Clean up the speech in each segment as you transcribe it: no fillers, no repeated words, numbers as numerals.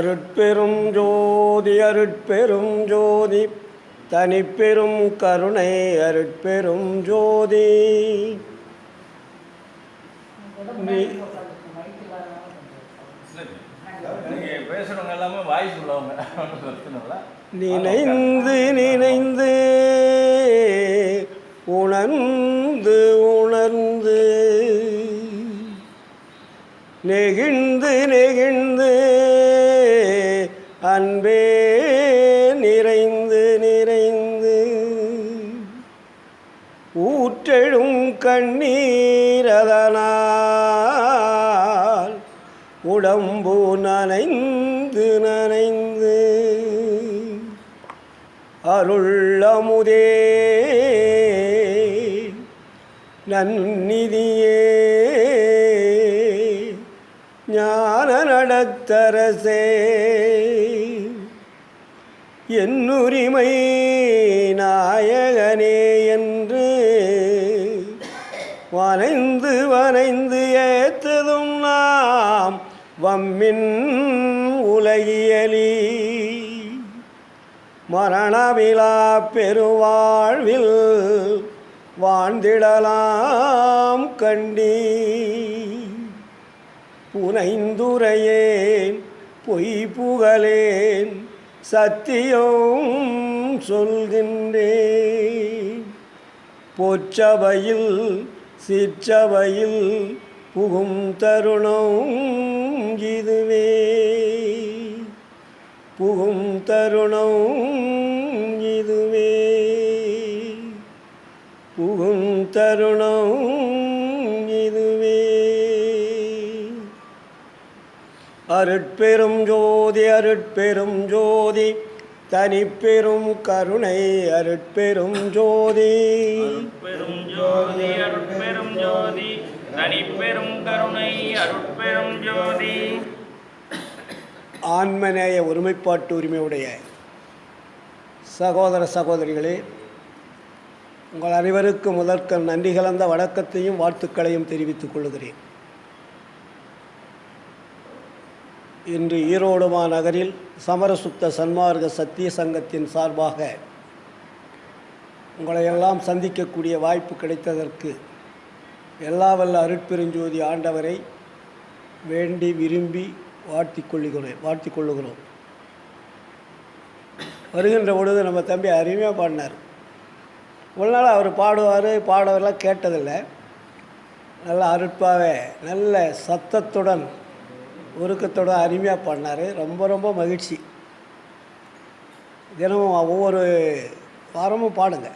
அருட்பெரும் ஜோதி அருட்பெரும் ஜோதி தனிப்பெரும் கருணை அருட்பெரும் ஜோதி. நினைந்து நினைந்து உணர்ந்து உணர்ந்து நெகிழ்ந்து நெகிழ்ந்து அன்பே நிறைந்து நிறைந்து ஊற்றெழும் கண்ணீரதனால் உடம்பு நனைந்து நனைந்து அருளமுதே நன்னிதியே ஞான நடத்தரசே என்னுரிமை நாயகனே என்று வனைந்து வனைந்து ஏத்ததும் நாம் வம்மின் உலகியலி மரணமிலா பெருவாழ்வில் வாழ்ந்திடலாம் கண்டீ. புனைந்துரையேன் பொய் புகழேன் சத்தியம் சொல்கின்றேன். பொற்சபையில் சிற்றபையில் புகும் தருணம் இதுவே புகும் தருணம் இதுவே புகும் தருணம் இதுவே. அருட்பெரும் ஜோதி அருட்பெரும் ஜோதி தனிப்பெரும் கருணை அருட்பெரும் ஜோதி. அருட்பெரும் ஜோதி அருட்பெரும் ஜோதி தனிப்பெரும் கருணை அருட்பெரும் ஜோதி. ஆன்மநேய ஒருமைப்பாட்டு உரிமையுடைய சகோதர சகோதரிகளே, உங்கள் அனைவருக்கும் முதற்க நன்றி கலந்த வணக்கத்தையும் வாழ்த்துக்களையும் தெரிவித்துக் கொள்கிறேன். இன்று ஈரோடு மாநகரில் சமரசுத்த சன்மார்க்க சத்திய சங்கத்தின் சார்பாக உங்களையெல்லாம் சந்திக்கக்கூடிய வாய்ப்பு கிடைத்ததற்கு எல்லா வல்ல அருட்பெருஞ்சோதி ஆண்டவரை வேண்டி விரும்பி வாழ்த்திக் கொள்ளுகிறோம். வருகின்ற பொழுது நம்ம தம்பி அருமையாக பாடினார். ஒரு நாள் அவர் பாடவரெல்லாம் கேட்டதில்லை. நல்ல அருட்பாவே நல்ல சத்தத்துடன் உருக்கத்துடன் அருமையாக பாடினார். ரொம்ப ரொம்ப மகிழ்ச்சி. தினமும் ஒவ்வொரு வாரமும் பாடுங்க.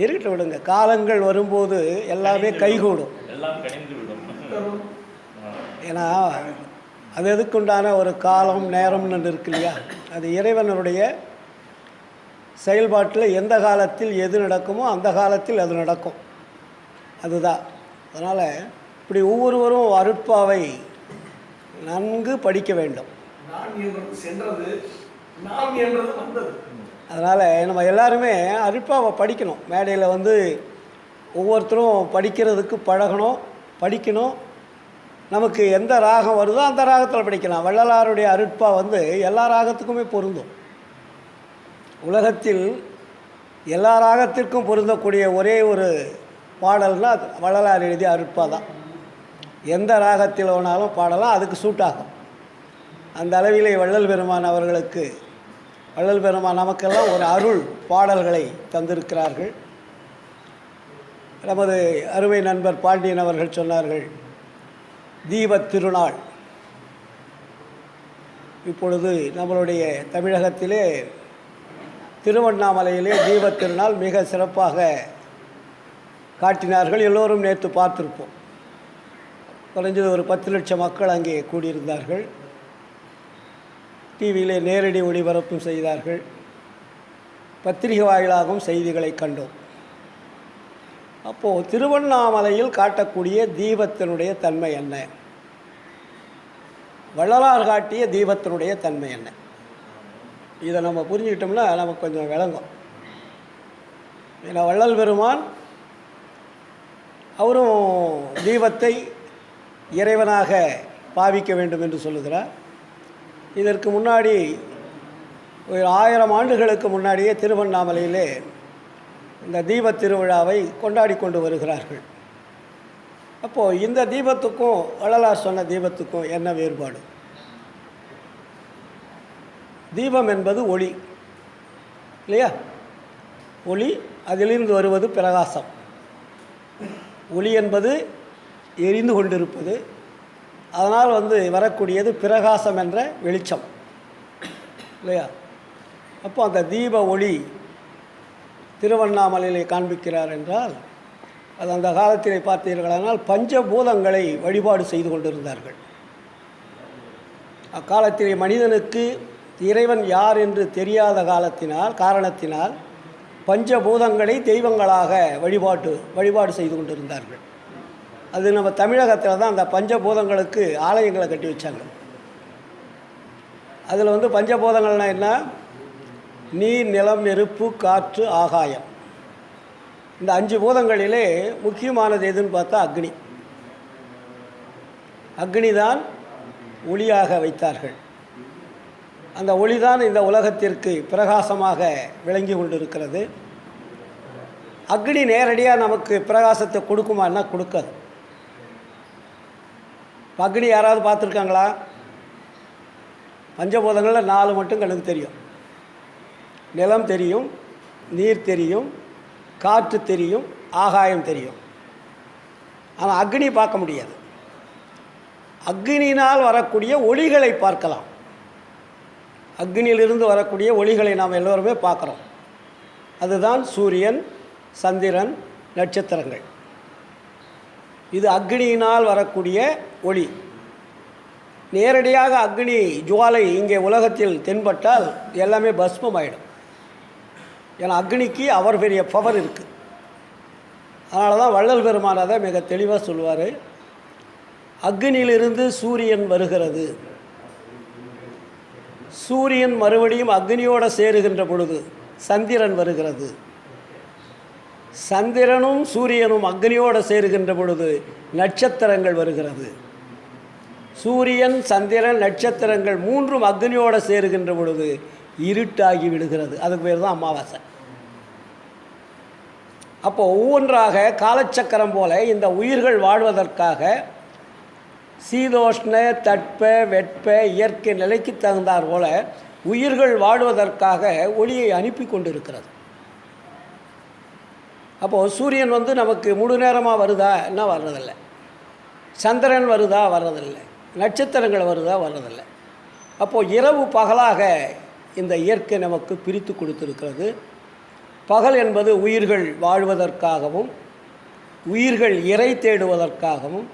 இருக்கட்டும் விடுங்க. காலங்கள் வரும்போது எல்லாமே கைகூடும். ஏன்னா அது எதுக்குண்டான ஒரு காலம் நேரம்னு இருக்கு இல்லையா, அது இறைவனுடைய செயல்பாட்டில் எந்த காலத்தில் எது நடக்குமோ அந்த காலத்தில் அது நடக்கும். அதுதான். அதனால் இப்படி ஒவ்வொருவரும் அருட்பாவை நன்கு படிக்க வேண்டும். அதனால் நம்ம எல்லாருமே அருட்பாவை படிக்கணும். மேடையில் வந்து ஒவ்வொருத்தரும் படிக்கிறதுக்கு படிக்கணும். நமக்கு எந்த ராகம் வருதோ அந்த ராகத்தில் படிக்கலாம். வள்ளலாருடைய அருட்பா வந்து எல்லா ராகத்துக்குமே பொருந்தும். உலகத்தில் எல்லா ராகத்திற்கும் பொருந்தக்கூடிய ஒரே ஒரு பாடல்னால் வள்ளலார் எழுதிய அருட்பா தான். எந்த ராகத்தில் வேணாலும் பாடலாம், அதுக்கு சூட் ஆகும். அந்த அளவிலே வள்ளல் பெருமான் நமக்கெல்லாம் ஒரு அருள் பாடல்களை தந்திருக்கிறார்கள். நமது அருமை நண்பர் பாண்டியன் அவர்கள் சொன்னார்கள், தீபத் திருநாள் இப்பொழுது நம்மளுடைய தமிழகத்திலே திருவண்ணாமலையிலே தீபத் திருநாள் மிக சிறப்பாக காட்டினார்கள். எல்லோரும் நேற்று பார்த்துருப்போம். குறைஞ்சது ஒரு 10 லட்சம் மக்கள் அங்கே கூடியிருந்தார்கள். டிவியிலே நேரடி ஒளிபரப்பும் செய்தார்கள். பத்திரிகை வாயிலாகவும் செய்திகளை கண்டோம். அப்போது திருவண்ணாமலையில் காட்டக்கூடிய தீபத்தினுடைய தன்மை என்ன, வள்ளலார் காட்டிய தீபத்தினுடைய தன்மை என்ன, இதை நம்ம புரிஞ்சுக்கிட்டோம்னா நமக்கு கொஞ்சம் விளங்கும். ஏன்னா வள்ளல் பெருமான் அவரும் தீபத்தை இறைவனாக பாவிக்க வேண்டும் என்று சொல்லுகிறார். இதற்கு முன்னாடி ஒரு 1000 ஆண்டுகளுக்கு முன்னாடியே திருவண்ணாமலையிலே இந்த தீபத் திருவிழாவை கொண்டாடி கொண்டு வருகிறார்கள். அப்போது இந்த தீபத்துக்கும் வள்ளலார் சொன்ன தீபத்துக்கும் என்ன வேறுபாடு? தீபம் என்பது ஒளி இல்லையா? ஒளி, அதிலிருந்து வருவது பிரகாசம். ஒளி என்பது எரிந்து கொண்டிருப்பது, அதனால் வரக்கூடியது பிரகாசம் என்ற வெளிச்சம் இல்லையா? அப்போ அந்த தீப ஒளி திருவண்ணாமலையிலே காண்பிக்கிறார் என்றால், அது அந்த காலத்திலே பார்த்தீர்களானால் பஞ்சபூதங்களை வழிபாடு செய்து கொண்டிருந்தார்கள். அக்காலத்திலே மனிதனுக்கு இறைவன் யார் என்று தெரியாத காரணத்தினால் பஞ்சபூதங்களை தெய்வங்களாக வழிபாடு செய்து கொண்டிருந்தார்கள். அது நம்ம தமிழகத்தில் தான் அந்த பஞ்சபூதங்களுக்கு ஆலயங்களை கட்டி வச்சாங்க. அதில் பஞ்சபூதங்கள்னால் என்ன? நீர், நிலம், நெருப்பு, காற்று, ஆகாயம். இந்த 5 பூதங்களிலே முக்கியமானது எதுன்னு பார்த்தா அக்னி. அக்னி தான் ஒளியாக வைத்தார்கள். அந்த ஒளிதான் இந்த உலகத்திற்கு பிரகாசமாக விளங்கி கொண்டிருக்கிறது. அக்னி நேரடியாக நமக்கு பிரகாசத்தை கொடுக்குமான்னா கொடுக்காது. அக்னி யாராவது பார்த்துருக்காங்களா? பஞ்சபூதங்களில் 4 மட்டும் கணக்கு தெரியும். நிலம் தெரியும், நீர் தெரியும், காற்று தெரியும், ஆகாயம் தெரியும். ஆனால் அக்னி பார்க்க முடியாது. அக்னியினால் வரக்கூடிய ஒளிகளை பார்க்கலாம். அக்னியிலிருந்து வரக்கூடிய ஒளிகளை நாம் எல்லோருமே பார்க்குறோம். அதுதான் சூரியன், சந்திரன், நட்சத்திரங்கள். இது அக்னியினால் வரக்கூடிய ஒளி. நேரடியாக அக்னி ஜுவாலை இங்கே உலகத்தில் தென்பட்டால் எல்லாமே பஸ்மம் ஆகிடும். ஏன்னா அக்னிக்கு அவர் பெரிய பவர் இருக்குது. அதனால தான் வள்ளல் பெருமான் அதை மிக தெளிவாக சொல்லுவார். அக்னியிலிருந்து சூரியன் வருகிறது. சூரியன் மறுபடியும் அக்னியோடு சேருகின்ற பொழுது சந்திரன் வருகிறது. சந்திரனும் சூரியனும் அக்னியோடு சேருகின்ற பொழுது நட்சத்திரங்கள் வருகிறது. சூரியன், சந்திரன், நட்சத்திரங்கள் 3ம் அக்னியோடு சேருகின்ற பொழுது இருட்டாகி விடுகிறது. அதுக்கு பேர் தான் அமாவாசை. அப்போ ஒவ்வொன்றாக காலச்சக்கரம் போல இந்த உயிர்கள் வாழ்வதற்காக சீதோஷ்ண, தட்ப, வெட்ப, இயற்கை நிலைக்கு தகுந்தார் போல உயிர்கள் வாழ்வதற்காக ஒளியை அனுப்பி கொண்டிருக்கிறது. அப்போது சூரியன் நமக்கு முழு நேரமாக வருதா? என்ன வர்றதில்லை. சந்திரன் வருதா? வர்றதில்லை. நட்சத்திரங்கள் வருதா? வர்றதில்லை. அப்போது இரவு பகலாக இந்த இயற்கை நமக்கு பிரித்து கொடுத்திருக்கிறது. பகல் என்பது உயிர்கள் வாழ்வதற்காகவும், உயிர்கள் இறை தேடுவதற்காகவும்,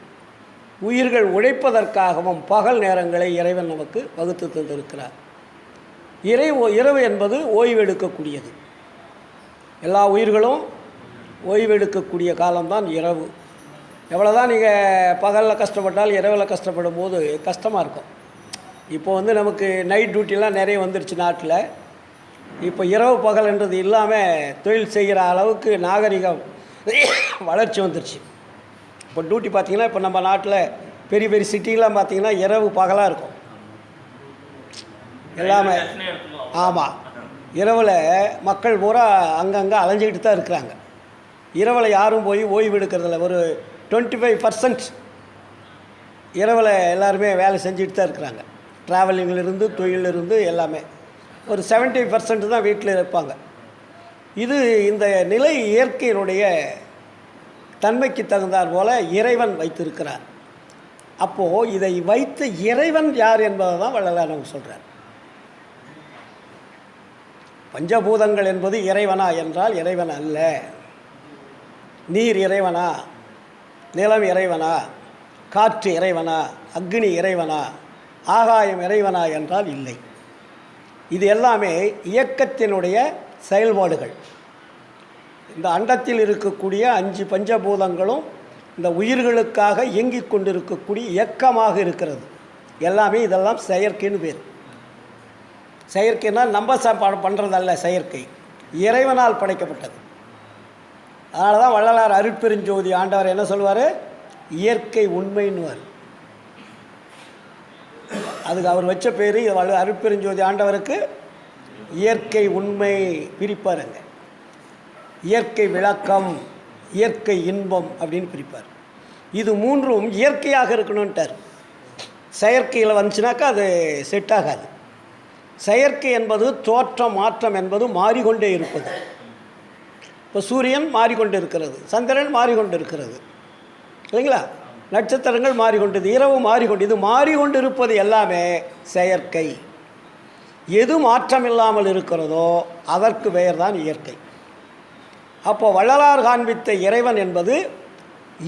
உயிர்கள் உழைப்பதற்காகவும் பகல் நேரங்களை இறைவன் நமக்கு வகுத்து தந்திருக்கிறார். இரவு என்பது ஓய்வெடுக்கக்கூடியது. எல்லா உயிர்களும் ஓய்வெடுக்கக்கூடிய காலம்தான் இரவு. எவ்வளோ தான் நீங்கள் பகலில் கஷ்டப்பட்டால் இரவில் கஷ்டப்படும் போது கஷ்டமாக இருக்கும். இப்போ நமக்கு நைட் டியூட்டிலாம் நிறைய வந்துருச்சு நாட்டில். இப்போ இரவு பகல்ன்றது இல்லாமல் தொழில் செய்கிற அளவுக்கு நாகரிகம் வளர்ச்சி வந்துருச்சு. இப்போ டியூட்டி பார்த்திங்கன்னா இப்போ நம்ம நாட்டில் பெரிய பெரிய சிட்டிலாம் பார்த்திங்கன்னா இரவு பகலாக இருக்கும் எல்லாமே. ஆமாம், இரவில் மக்கள் பூரா அங்கங்கே அலைஞ்சிக்கிட்டு தான் இருக்கிறாங்க. இரவில் யாரும் போய் ஓய்வு எடுக்கிறதில்ல. ஒரு 25% இரவில் எல்லாருமே வேலை செஞ்சுட்டு தான் இருக்கிறாங்க. ட்ராவலிங்கிலிருந்து, தொழிலிருந்து எல்லாமே. ஒரு 70% தான் வீட்டில் இருப்பாங்க. இது இந்த நிலை இயற்கையினுடைய தன்மைக்கு தகுந்தார் போல இறைவன் வைத்திருக்கிறார். அப்போது இதை வைத்த இறைவன் யார் என்பதை தான் வள்ளலார் நமக்கு சொல்கிறார். பஞ்சபூதங்கள் என்பது இறைவனா என்றால் இறைவன் அல்ல. நீர் இறைவனா? நிலம் இறைவனா? காற்று இறைவனா? அக்னி இறைவனா? ஆகாயம் இறைவனா என்றால் இல்லை. இது எல்லாமே இயக்கத்தினுடைய செயல்பாடுகள். இந்த அண்டத்தில் இருக்கக்கூடிய 5 பஞ்சபூதங்களும் இந்த உயிர்களுக்காக இயங்கிக் கொண்டிருக்கக்கூடிய இயக்கமாக இருக்கிறது. எல்லாமே இதெல்லாம் செயற்கைன்னு பேர். செயற்கைன்னா நம்ம பண்ணுறதல்ல, செயற்கை இறைவனால் படைக்கப்பட்டது. அதனால தான் வள்ளலார் அருட்பெருஞ்சோதி ஆண்டவர் என்ன சொல்வார்? இயற்கை உண்மைன்னுவார். அதுக்கு அவர் வச்ச பேர் அருட்பெருஞ்சோதி ஆண்டவருக்கு இயற்கை உண்மை பிரிப்பாருங்க. இயற்கை விளக்கம், இயற்கை இன்பம் அப்படின்னு பிரிப்பார். இது மூன்றும் இயற்கையாக இருக்கணும்ட்டார். செயற்கையில் வந்துச்சுனாக்கா அது செட் ஆகாது. செயற்கை என்பது தோற்றம், மாற்றம் என்பது மாறிக்கொண்டே இருப்பது. இப்போ சூரியன் மாறிக்கொண்டு இருக்கிறது, சந்திரன் மாறிக்கொண்டு இருக்கிறது இல்லைங்களா, நட்சத்திரங்கள் மாறிக்கொண்டது, இரவு மாறிக்கொண்டு, இது மாறிக்கொண்டு இருப்பது எல்லாமே செயற்கை. எது மாற்றம் இல்லாமல் இருக்கிறதோ அதற்கு பெயர் தான் இயற்கை. அப்போது வள்ளலார் காண்பித்த இறைவன் என்பது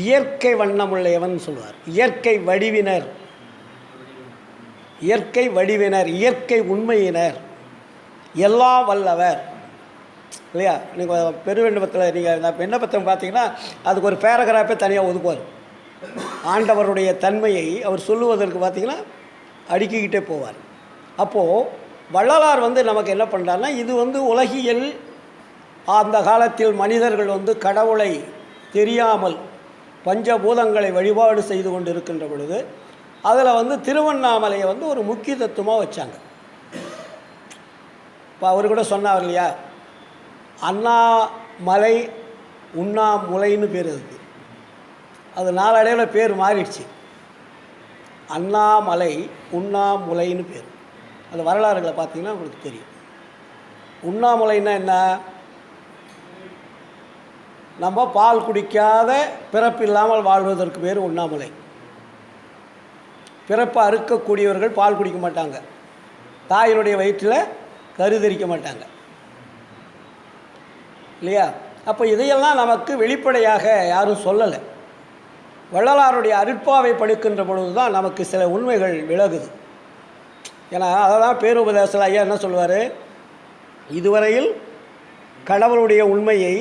இயற்கை வண்ணமுள்ளையவன் சொல்வார். இயற்கை வடிவினர், இயற்கை வடிவினர், இயற்கை உண்மையினர், எல்லாம் வல்லவர் இல்லையா. நீங்கள் பெருவிண்ணப்பத்தில் நீங்கள் இந்த விண்ணப்பத்தை பார்த்தீங்கன்னா அதுக்கு ஒரு பேராகிராஃபே தனியாக ஒதுக்குவார். ஆண்டவருடைய தன்மையை அவர் சொல்லுவதற்கு பார்த்திங்கன்னா அடுக்கிக்கிட்டே போவார். அப்போது வள்ளலார் நமக்கு என்ன பண்ணுறாருன்னா, இது உலகியல் அந்த காலத்தில் மனிதர்கள் கடவுளை தெரியாமல் பஞ்சபூதங்களை வழிபாடு செய்து கொண்டு இருக்கின்ற பொழுது அதில் திருவண்ணாமலையை ஒரு முக்கிய தத்துவமாக வச்சாங்க. இப்போ அவர் கூட சொன்னார் இல்லையா, அண்ணாமலை உண்ணாமுலைன்னு பேர் அதுக்கு. அது நாளடைவில் பேர் மாறிடுச்சு, அண்ணாமலை உண்ணாமுலைன்னு பேர். அது வரலாறுகளை பார்த்தீங்கன்னா உங்களுக்கு தெரியும். உண்ணாமுலைன்னா என்ன, நம்ம பால் குடிக்காத பிறப்பு இல்லாமல் வாழ்வதற்கு பேர் உண்ணாமுலை. பிறப்பை அறுக்கக்கூடியவர்கள் பால் குடிக்க மாட்டாங்க, தாயினுடைய வயிற்றில் கருதரிக்க மாட்டாங்க இல்லையா. அப்போ இதையெல்லாம் நமக்கு வெளிப்படையாக யாரும் சொல்லலை. வள்ளலாருடைய அருட்பாவை படிக்கின்ற பொழுது தான் நமக்கு சில உண்மைகள் விலகுது. ஏன்னா அதை தான் பேருபதேசத்தில் ஐயா என்ன சொல்லுவார், இதுவரையில் கடவுளுடைய உண்மையை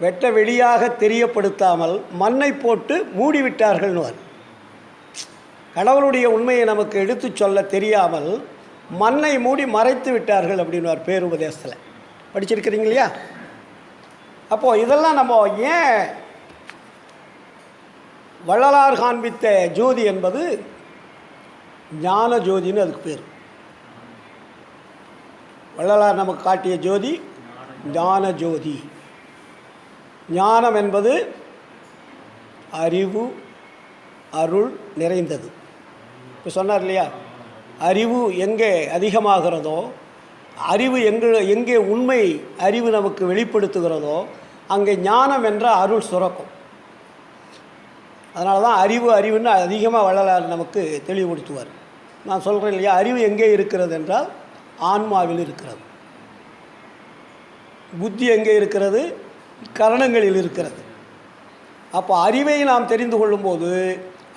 வெட்ட வெளியாக தெரியப்படுத்தாமல் மண்ணை போட்டு மூடிவிட்டார்கள்னுவார். கடவுளுடைய உண்மையை நமக்கு எடுத்து சொல்ல தெரியாமல் மண்ணை மூடி மறைத்து விட்டார்கள் அப்படின்வார் பேருபதேசத்தில். படிச்சிருக்கிறீங்க இல்லையா. அப்போது இதெல்லாம் நம்ம ஏன் வள்ளலார் காண்பித்த ஜோதி என்பது ஞான ஜோதின்னு அதுக்கு பேர். வள்ளலார் நமக்கு காட்டிய ஜோதி ஞான ஜோதி. ஞானம் என்பது அறிவு அருள் நிறைந்தது. இப்போ சொன்னார் இல்லையா, அறிவு எங்கே அதிகமாகிறதோ, அறிவு எங்கே உண்மை அறிவு நமக்கு வெளிப்படுத்துகிறதோ அங்கே ஞானம் என்ற அருள் சுரக்கும். அதனால தான் அறிவுன்னு அதிகமாக வள்ளலார் நமக்கு தெளிவுபடுத்துவார். நான் சொல்கிறேன் இல்லையா, அறிவு எங்கே இருக்கிறது என்றால் ஆன்மாவில் இருக்கிறது. புத்தி எங்கே இருக்கிறது, கரணங்களில் இருக்கிறது. அப்போ அறிவை நாம் தெரிந்து கொள்ளும்போது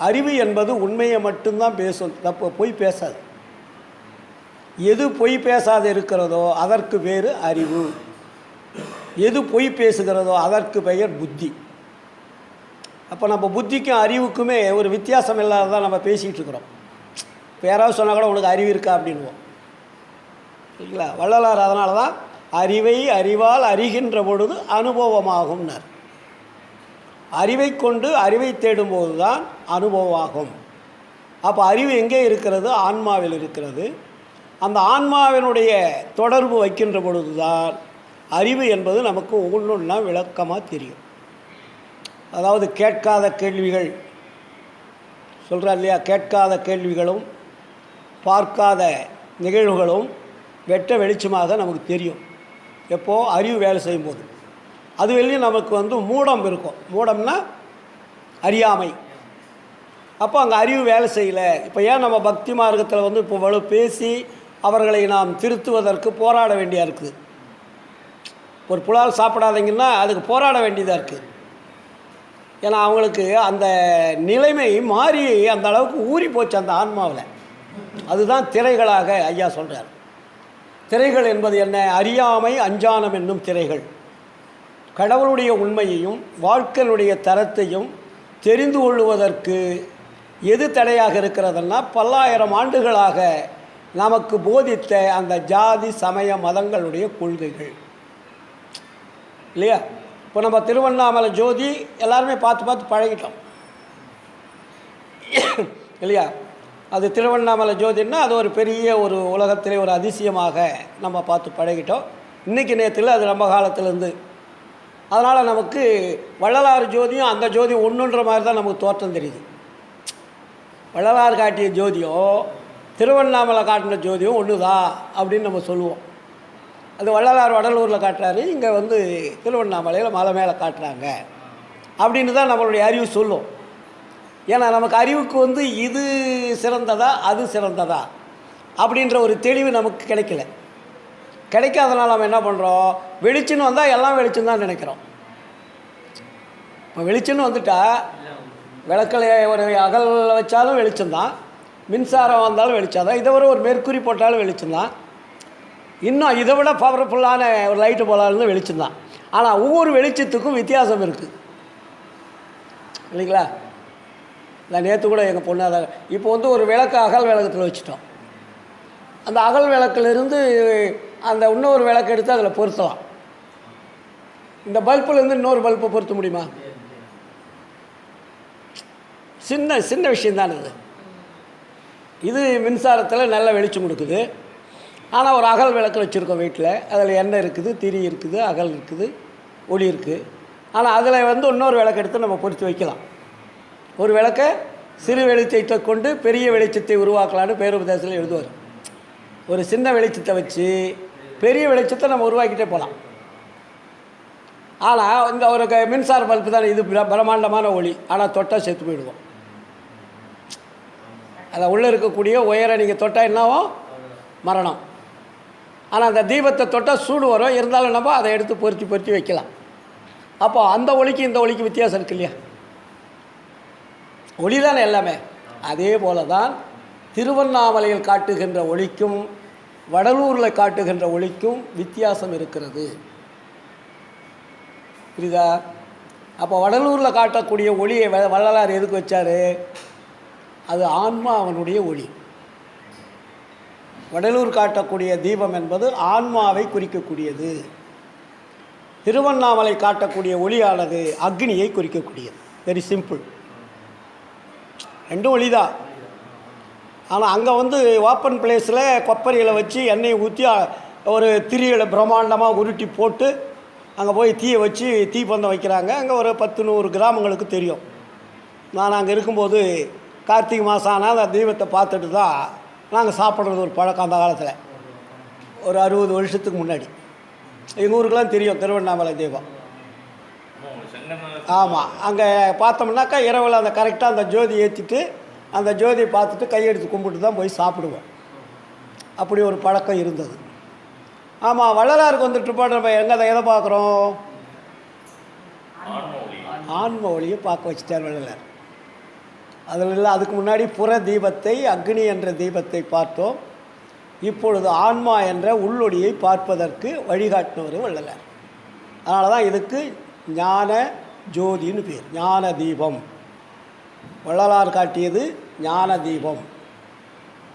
அறிவு என்பது உண்மையை மட்டும்தான் பேசும், தப்பு பொய் பேசாது. எது பொய் பேசாது இருக்கிறதோ அதற்கு பேர் அறிவு, எது பொய் பேசுகிறதோ அதற்கு பெயர் புத்தி. அப்போ நம்ம புத்திக்கும் அறிவுக்குமே ஒரு வித்தியாசம் இல்லாததான் நம்ம பேசிகிட்டு இருக்கிறோம். இப்போ யாராவது சொன்னால் கூட உனக்கு அறிவு இருக்கா அப்படின்வோம் இல்லைங்களா. வள்ளலார் அதனால தான் அறிவை அறிவால் அறிகின்ற பொழுது அனுபவமாகும்னார். அறிவை கொண்டு அறிவை தேடும்போது தான் அனுபவமாகும். அப்போ அறிவு எங்கே இருக்கிறது, ஆன்மாவில் இருக்கிறது. அந்த ஆன்மாவினுடைய தொடர்பு வைக்கின்ற பொழுது தான் அறிவு என்பது நமக்கு ஒவ்வொன்றா விளக்கமாக தெரியும். அதாவது கேட்காத கேள்விகள் சொல்கிறார் இல்லையா, கேட்காத கேள்விகளும் பார்க்காத நிகழ்வுகளும் வெட்ட வெளிச்சமாக நமக்கு தெரியும். எப்போது அறிவு வேலை செய்யும்போது. அது வெளியும் நமக்கு மூடம் இருக்கும். மூடம்னா அறியாமை. அப்போ அங்கே அறிவு வேலை செய்யலை. இப்போ ஏன் நம்ம பக்தி மார்க்கத்தில் இப்போ இவ்வளோ பேசி அவர்களை நாம் திருத்துவதற்கு போராட வேண்டியதாக இருக்குது. ஒரு புலால் சாப்பிடாதீங்கன்னா அதுக்கு போராட வேண்டியதாக இருக்குது. ஏன்னா அவங்களுக்கு அந்த நிலைமை மாறி அந்த அளவுக்கு ஊறி போச்சு அந்த ஆன்மாவில். அதுதான் திரைகளாக ஐயா சொல்கிறார். திரைகள் என்பது என்ன, அறியாமை அஞ்ஞானம் என்னும் திரைகள். கடவுளுடைய உண்மையையும் வாழ்க்கையினுடைய தரத்தையும் தெரிந்து கொள்வதற்கு எது தடையாக இருக்கிறதுன்னா, பல்லாயிரம் ஆண்டுகளாக நமக்கு போதித்த அந்த ஜாதி சமய மதங்களுடைய கொள்கைகள் இல்லையா. இப்போ நம்ம திருவண்ணாமலை ஜோதி எல்லாருமே பார்த்து பார்த்து பழகிட்டோம் இல்லையா. அது திருவண்ணாமலை ஜோதின்னா அது ஒரு பெரிய ஒரு உலகத்திலே ஒரு அதிசயமாக நம்ம பார்த்து பழகிட்டோம். இன்றைக்கி நேரத்தில் அது நம்ம காலத்திலேருந்து. அதனால் நமக்கு வள்ளலார் ஜோதியும் அந்த ஜோதி ஒன்றுன்ற மாதிரி தான் நமக்கு தோற்றம் தெரியுது. வள்ளலார் காட்டிய ஜோதியும் திருவண்ணாமலை காட்டின ஜோதியும் ஒன்று தான் அப்படின்னு நம்ம சொல்லுவோம். அது வள்ளலார் வடலூரில் காட்டுறாரு, இங்கே வந்து திருவண்ணாமலையில் மலை மேலே காட்டுறாங்க அப்படின்னு தான் நம்மளுடைய அறிவு சொல்லும். ஏன்னா நமக்கு அறிவுக்கு வந்து இது சிறந்ததா அது சிறந்ததா அப்படின்ற ஒரு தெளிவு நமக்கு கிடைக்காதனால நம்ம என்ன பண்ணுறோம், வெளிச்சம்னு வந்தால் எல்லாம் வெளிச்சம் தான் நினைக்கிறோம். இப்போ வெளிச்சம்னு வந்துட்டால் விளக்கில் ஒரு அகல் வச்சாலும் வெளிச்சம்தான், மின்சாரம் வந்தாலும் வெளிச்சம் தான், இதை ஒரு மேற்கூறி போட்டாலும் வெளிச்சம்தான், இன்னும் இதை விட பவர்ஃபுல்லான ஒரு லைட்டு போலாலும் வெளிச்சம்தான். ஆனால் ஒவ்வொரு வெளிச்சத்துக்கும் வித்தியாசம் இருக்குது இல்லைங்களா? நான் நேற்று கூட எங்கள் பொண்ணு அதை இப்போ வந்து ஒரு விளக்கு அகல் விளக்கத்தில் வச்சுட்டோம். அந்த அகல் விளக்கிலிருந்து அந்த இன்னொரு விளக்கு எடுத்து அதில் பொருத்தலாம். இந்த பல்புலேருந்து இன்னொரு பல்பை பொருத்த முடியுமா? சின்ன சின்ன விஷயந்தான் இது. இது மின்சாரத்தில் நல்ல வெளிச்சம் கொடுக்குது. ஆனால் ஒரு அகல் விளக்கு வச்சுருக்கோம் வீட்டில், அதில் எண்ணெய் இருக்குது, திரி இருக்குது, அகல் இருக்குது, ஒளி இருக்குது. ஆனால் அதில் வந்து இன்னொரு விளக்கு எடுத்து நம்ம பொருத்தி வைக்கலாம். ஒரு விளக்கை சிறு வெளிச்சத்தை கொண்டு பெரிய வெளிச்சத்தை உருவாக்கலான்னு பேருபதேசத்தில் எழுதுவார். ஒரு சின்ன வெளிச்சத்தை வச்சு பெரிய வெளிச்சத்தை நம்ம உருவாக்கிட்டே போகலாம். ஆனால் இந்த ஒரு மின்சார பல்பு தான் இது பிரம்மாண்டமான ஒளி, ஆனால் தொட்டால் செத்து போயிடுவோம். அதை உள்ளே இருக்கக்கூடிய உயரை நீங்கள் தொட்டால் என்னாவும் மரணம். ஆனால் அந்த தீபத்தை தொட்டால் சூடு வரும், இருந்தாலும் நம்ம அதை எடுத்து பொருத்தி வைக்கலாம். அப்போ அந்த ஒளிக்கு இந்த ஒளிக்கு வித்தியாசம் இருக்கு இல்லையா? ஒளி தானே எல்லாமே. அதே போல தான் திருவண்ணாமலையில் காட்டுகின்ற ஒளிக்கும் வடலூரில் காட்டுகின்ற ஒளிக்கும் வித்தியாசம் இருக்கிறது. புரியுதா? அப்போ வடலூரில் காட்டக்கூடிய ஒளியை வள்ளலார் எதுக்கு வச்சார்? அது ஆன்மா அவனுடைய ஒளி. வடலூர் காட்டக்கூடிய தீபம் என்பது ஆன்மாவை குறிக்கக்கூடியது. திருவண்ணாமலை காட்டக்கூடிய ஒளியானது அக்னியை குறிக்கக்கூடியது. Very simple. ரெண்டும் ஒளி தான். ஆனால் அங்கே வந்து ஓப்பன் பிளேஸில் கொப்பரையில் வச்சு எண்ணெயை ஊற்றி ஒரு திரிகளை பிரம்மாண்டமாக உருட்டி போட்டு அங்கே போய் தீயை வச்சு தீப்பந்தம் வைக்கிறாங்க. அங்கே ஒரு 10-100 கிராமங்களுக்கு தெரியும். நான் அங்கே இருக்கும்போது கார்த்திகை மாதம் ஆனால் அந்த தீபத்தை பார்த்துட்டு தான் நாங்கள் சாப்பிட்றது ஒரு பழக்கம். அந்த காலத்தில் ஒரு 60 வருஷத்துக்கு முன்னாடி எங்கள் ஊருக்கெலாம் தெரியும் திருவண்ணாமலை தீபம். ஆமாம், அங்கே பார்த்தோம்னாக்கா இரவில் அந்த கரெக்டாக அந்த ஜோதி ஏற்றிட்டு அந்த ஜோதியை பார்த்துட்டு கையெடுத்து கும்பிட்டு தான் போய் சாப்பிடுவோம். அப்படி ஒரு பழக்கம் இருந்தது. ஆமாம், வள்ளலாருக்கு வந்துட்டு போட்டு நம்ம எங்கே எதை பார்க்குறோம்? ஆன்ம ஒளியை பார்க்க வச்சுட்டார் வள்ளலார். அதில் இல்லை, அதுக்கு முன்னாடி புற தீபத்தை அக்னி என்ற தீபத்தை பார்த்தோம். இப்பொழுது ஆன்மா என்ற உள்ளொளியை பார்ப்பதற்கு வழிகாட்டினவர் வள்ளலார். அதனால தான் இதுக்கு ஞான ஜோதின்னு பேர். ஞான தீபம் வள்ளலார் காட்டியது ஞான தீபம்.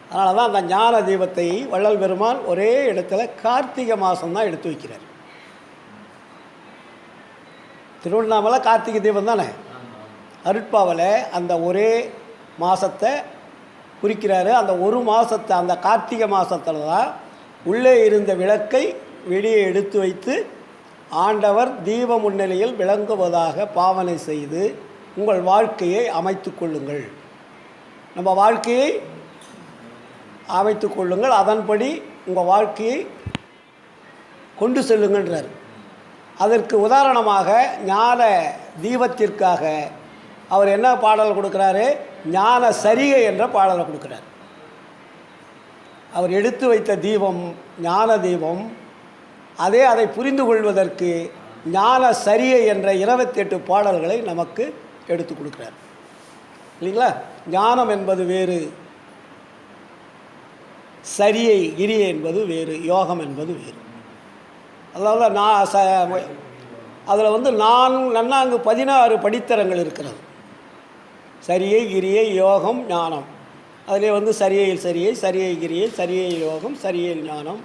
அதனால தான் அந்த ஞான தீபத்தை வள்ளல் பெருமான் ஒரே இடத்துல கார்த்திகை மாதம்தான் எடுத்து வைக்கிறார். திருவண்ணாமலை கார்த்திகை தீபம் தானே. அருட்பாவில் அந்த ஒரே மாதத்தை குறிக்கிறாரு. அந்த ஒரு மாதத்தை அந்த கார்த்திகை மாதத்தில் தான் உள்ளே இருந்த விளக்கை வெளியே எடுத்து வைத்து ஆண்டவர் தீப முன்னிலையில் விளங்குவதாக பாவனை செய்து உங்கள் வாழ்க்கையை அமைத்து கொள்ளுங்கள். நம்ம வாழ்க்கையை அமைத்து கொள்ளுங்கள், அதன்படி உங்கள் வாழ்க்கையை கொண்டு செல்லுங்கன்றார். அதற்கு உதாரணமாக ஞான தீபத்திற்காக அவர் என்ன பாடல் கொடுக்குறாரு? ஞான சரிகை என்ற பாடலை கொடுக்குறார். அவர் எடுத்து வைத்த தீபம் ஞான தீபம். அதை புரிந்து கொள்வதற்கு ஞான சரிகை என்ற 28 பாடல்களை நமக்கு எடுத்து கொடுக்குறார் இல்லைங்களா? ஞானம் என்பது வேறு, சரியை கிரியை என்பது வேறு, யோகம் என்பது வேறு. அதாவது அதில் வந்து நன்னாங்கு 16 படித்தரங்கள் இருக்கிறது. சரியை கிரியை யோகம் ஞானம். அதிலே வந்து சரியில் சரியை, சரியை கிரியை, சரியை யோகம், சரியில் ஞானம்,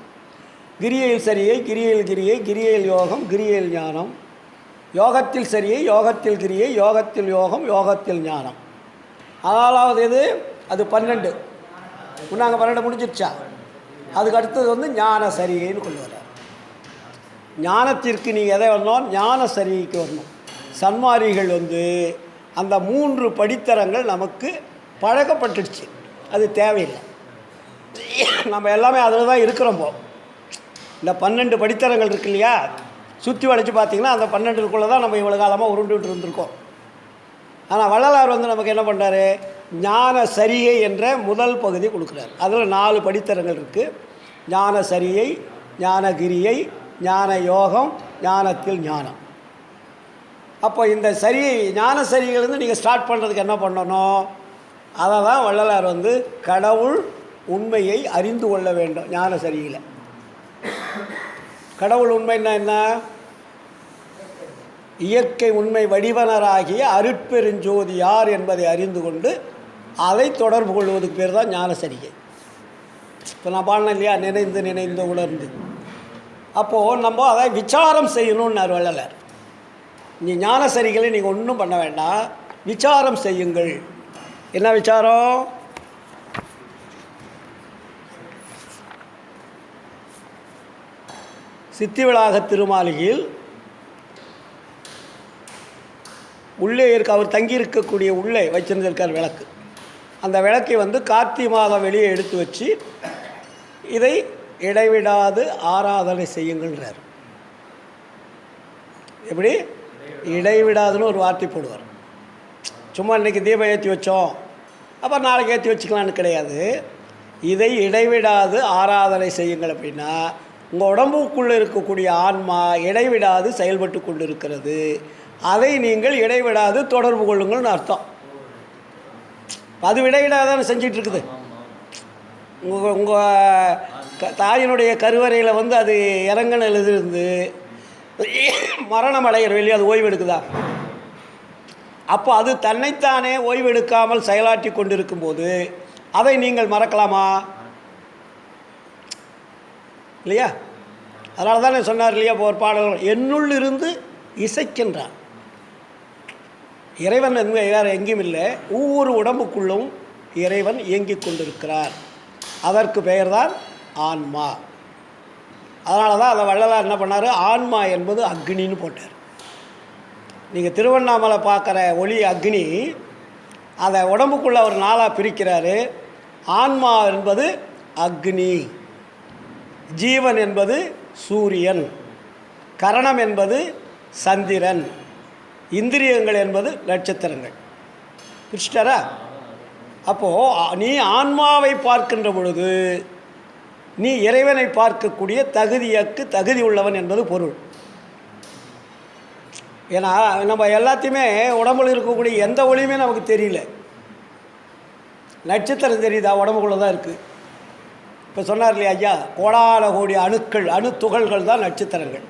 கிரியையில் சரியை, கிரியையில் கிரியை, கிரியையில் யோகம், கிரியையில் ஞானம், யோகத்தில் சரியை, யோகத்தில் கிரியை, யோகத்தில் யோகம், யோகத்தில் ஞானம். 4வது எது? அது 12. முன்னாங்க 12 முடிஞ்சிருச்சா? அதுக்கு அடுத்தது வந்து ஞான சரிகைன்னு கொண்டு வர்றார். ஞானத்திற்கு நீங்கள் எதை வரணும்? ஞான சரிகைக்கு வரணும். சன்மாரிகள் வந்து அந்த 3 படித்தரங்கள் நமக்கு பழக்கப்பட்டுடுச்சு, அது தேவையில்லை. நம்ம எல்லாமே அதில் தான் இருக்கிறோம். இந்த 12 படித்தரங்கள் இருக்கு இல்லையா, சுற்றி வளைச்சு பார்த்திங்கன்னா அந்த 12க்குள்ளே தான் நம்ம இவ்வளோ காலமாக உருண்டுகிட்டு இருந்திருக்கோம். ஆனால் வள்ளலார் வந்து நமக்கு என்ன பண்ணுறாரு? ஞான சரிகை என்ற முதல் பகுதி கொடுக்குறாரு. அதில் 4 படித்தரங்கள் இருக்குது. ஞான சரிகை, ஞானகிரியை, ஞான யோகம், ஞானத்தில் ஞானம். அப்போ இந்த சரியை ஞான சரிகைலேருந்து நீங்கள் ஸ்டார்ட் பண்ணுறதுக்கு என்ன பண்ணணும்? அதை தான் வள்ளலார் வந்து கடவுள் உண்மையை அறிந்து கொள்ள வேண்டும். ஞான சரிகையில் கடவுள் உண்மைன்னா என்ன? இயற்கை உண்மை வடிவனராகிய அருட்பெருஞ்சோதி யார் என்பதை அறிந்து கொண்டு அதை தொடர்பு கொள்வதுக்கு பேர் தான் ஞான சரிகை. இப்போ நான் பாடினேன் இல்லையா, நினைந்து நினைந்து உணர்ந்து. அப்போது நம்ம அதை விசாரம் செய்யணும்னார் வள்ளலார். நீ ஞான சரிகளை நீங்கள் ஒன்றும் பண்ண வேண்டாம், விசாரம் செய்யுங்கள். என்ன விசாரம்? சித்திவிளாக திருமாளிகையில் உள்ளே இருக்க அவர் தங்கியிருக்கக்கூடிய உள்ளே வச்சிருந்திருக்கார் விளக்கு. அந்த விளக்கை வந்து கார்த்திகை மாதம் வெளியே எடுத்து வச்சு இதை இடைவிடாது ஆராதனை செய்யுங்கள்ன்றார். எப்படி? இடைவிடாதுன்னு ஒரு வார்த்தை போடுவார். சும்மா இன்றைக்கி தீபம் ஏற்றி வச்சோம் அப்புறம் நாளைக்கு ஏற்றி வச்சுக்கலான்னு கிடையாது. இதை இடைவிடாது ஆராதனை செய்யுங்கள். அப்படின்னா உங்கள் உடம்புக்குள்ளே இருக்கக்கூடிய ஆன்மா இடைவிடாது செயல்பட்டு கொண்டு இருக்கிறது. அதை நீங்கள் இடைவிடாது தொடர்பு கொள்ளுங்கள்னு அர்த்தம். அது இடைவிடாதானே செஞ்சிட்டு இருக்குது. உங்கள் தாயினுடைய கருவறையில் வந்து அது இறங்கணிலிருந்து மரணம் அடைகிற வெளியே அது ஓய்வு எடுக்குதா? அப்போ அது தன்னைத்தானே ஓய்வெடுக்காமல் செயலாற்றி கொண்டிருக்கும்போது அதை நீங்கள் மறக்கலாமா? இல்லையா? அதனால தானே சொன்னார் இல்லையா ஒரு பாடல், என்னுள் இருந்து இசைக்கின்றான். இறைவன் வேறு எங்கேயும் இல்லை, ஒவ்வொரு உடம்புக்குள்ளும் இறைவன் இயங்கிக் கொண்டிருக்கிறார். அதற்கு பெயர்தான் ஆன்மா. அதனால தான் அதை வள்ளலார் என்ன பண்ணார்? ஆன்மா என்பது அக்னின்னு போட்டார். நீங்கள் திருவண்ணாமலை பார்க்குற ஒளி அக்னி, அதை உடம்புக்குள்ளே அவர் 4ஆக பிரிக்கிறார். ஆன்மா என்பது அக்னி, ஜீவன் என்பது சூரியன், கரணம் என்பது சந்திரன், இந்திரியங்கள் என்பது நட்சத்திரங்கள். பிடிச்சிட்டாரா? அப்போது நீ ஆன்மாவை பார்க்கின்ற பொழுது நீ இறைவனை பார்க்கக்கூடிய தகுதி உள்ளவன் என்பது பொருள். ஏன்னா நம்ம எல்லாத்தையுமே உடம்புல இருக்கக்கூடிய எந்த ஒளியுமே நமக்கு தெரியல. நட்சத்திரம் தெரியுதா? உடம்புக்குள்ளே தான் இருக்குது. இப்போ சொன்னார் இல்லையா ஐயா, கோடான கோடி அணுக்கள், அணு துகள்கள் தான் நட்சத்திரங்கள்.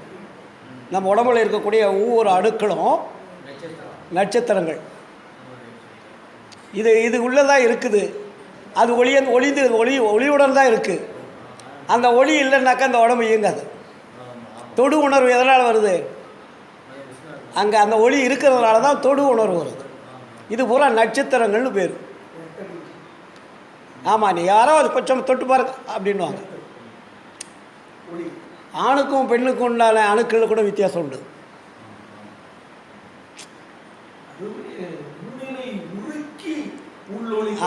நம்ம உடம்புல இருக்கக்கூடிய ஒவ்வொரு அணுக்களும் நட்சத்திரங்கள். இது உள்ளே தான் இருக்குது. அது ஒளியுடன் தான் இருக்குது. அந்த ஒளி இல்லைன்னாக்கா அந்த உடம்பு இயங்காது. தொடு உணர்வு எதனால் வருது? அங்கே அந்த ஒளி இருக்கிறதுனால தான் தொடு உணர்வு வருது. இது பூரா நட்சத்திரங்கள்னு பேர். ஆமாம், நீ யாரோ அது கொஞ்சம் தொட்டு பாருங்க அப்படின்வாங்க. ஆணுக்கும் பெண்ணுக்கும் உண்டான அணுக்கள் கூட வித்தியாசம் உண்டு.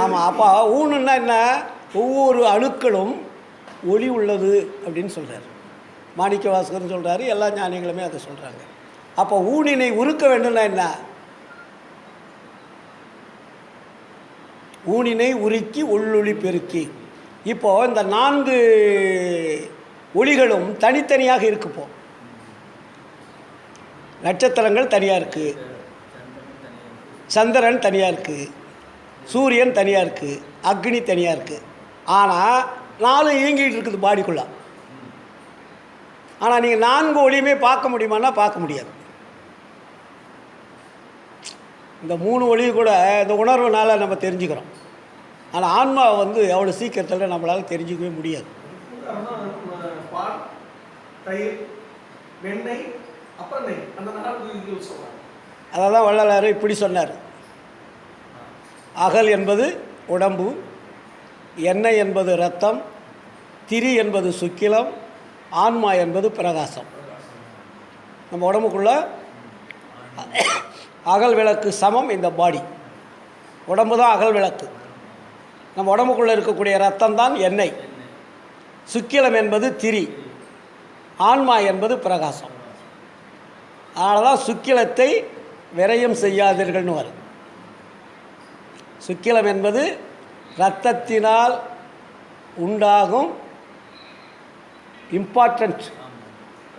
ஆமாம், அப்போ ஊனுன்னா என்ன? ஒவ்வொரு அணுக்களும் ஒளி உள்ளது அப்படின்னு சொல்கிறார். மாணிக்க வாசகர்னு சொல்கிறாரு, எல்லா ஞானிகளுமே அதை சொல்கிறாங்க. அப்போ ஊனினை உருக்க வேண்டும்னா என்ன? ஊனினை உருக்கி உள்ளொளி பெருக்கி. இப்போது இந்த 4 ஒளிகளும் தனித்தனியாக இருக்குப்போ. நட்சத்திரங்கள் தனியாக இருக்குது, சந்திரன் தனியாக இருக்குது, சூரியன் தனியாக இருக்குது, அக்னி தனியாக இருக்குது. ஆனால் 4 இயங்கிட்டு இருக்குது பாடிக்குள்ளே. ஆனால் நீங்கள் 4 ஒளியுமே பார்க்க முடியுமான்னா பார்க்க முடியாது. இந்த 3 ஒளி கூட இந்த உணர்வுனால் நம்ம தெரிஞ்சுக்கிறோம். ஆனால் ஆன்மா வந்து அவ்வளோ சீக்கிரத்தில் நம்மளால் தெரிஞ்சிக்கவே முடியாது. அதை தான் வள்ளலார் இப்படி சொன்னார். அகல் என்பது உடம்பு, எண்ணெய் என்பது இரத்தம், திரி என்பது சுக்கிலம், ஆன்மா என்பது பிரகாசம். நம்ம உடம்புக்குள்ள அகல் விளக்கு சமம் இந்த பாடி. உடம்பு தான் அகல் விளக்கு. நம்ம உடம்புக்குள்ளே இருக்கக்கூடிய ரத்தம் தான் எண்ணெய், சுக்கிலம் என்பது திரி, ஆன்மா என்பது பிரகாசம். அதனால தான் சுக்கிலத்தை விரயம் செய்யாதீர்கள்னு வரும். சுக்கிலம் என்பது இரத்தத்தினால் உண்டாகும் இம்பார்ட்டன்ட்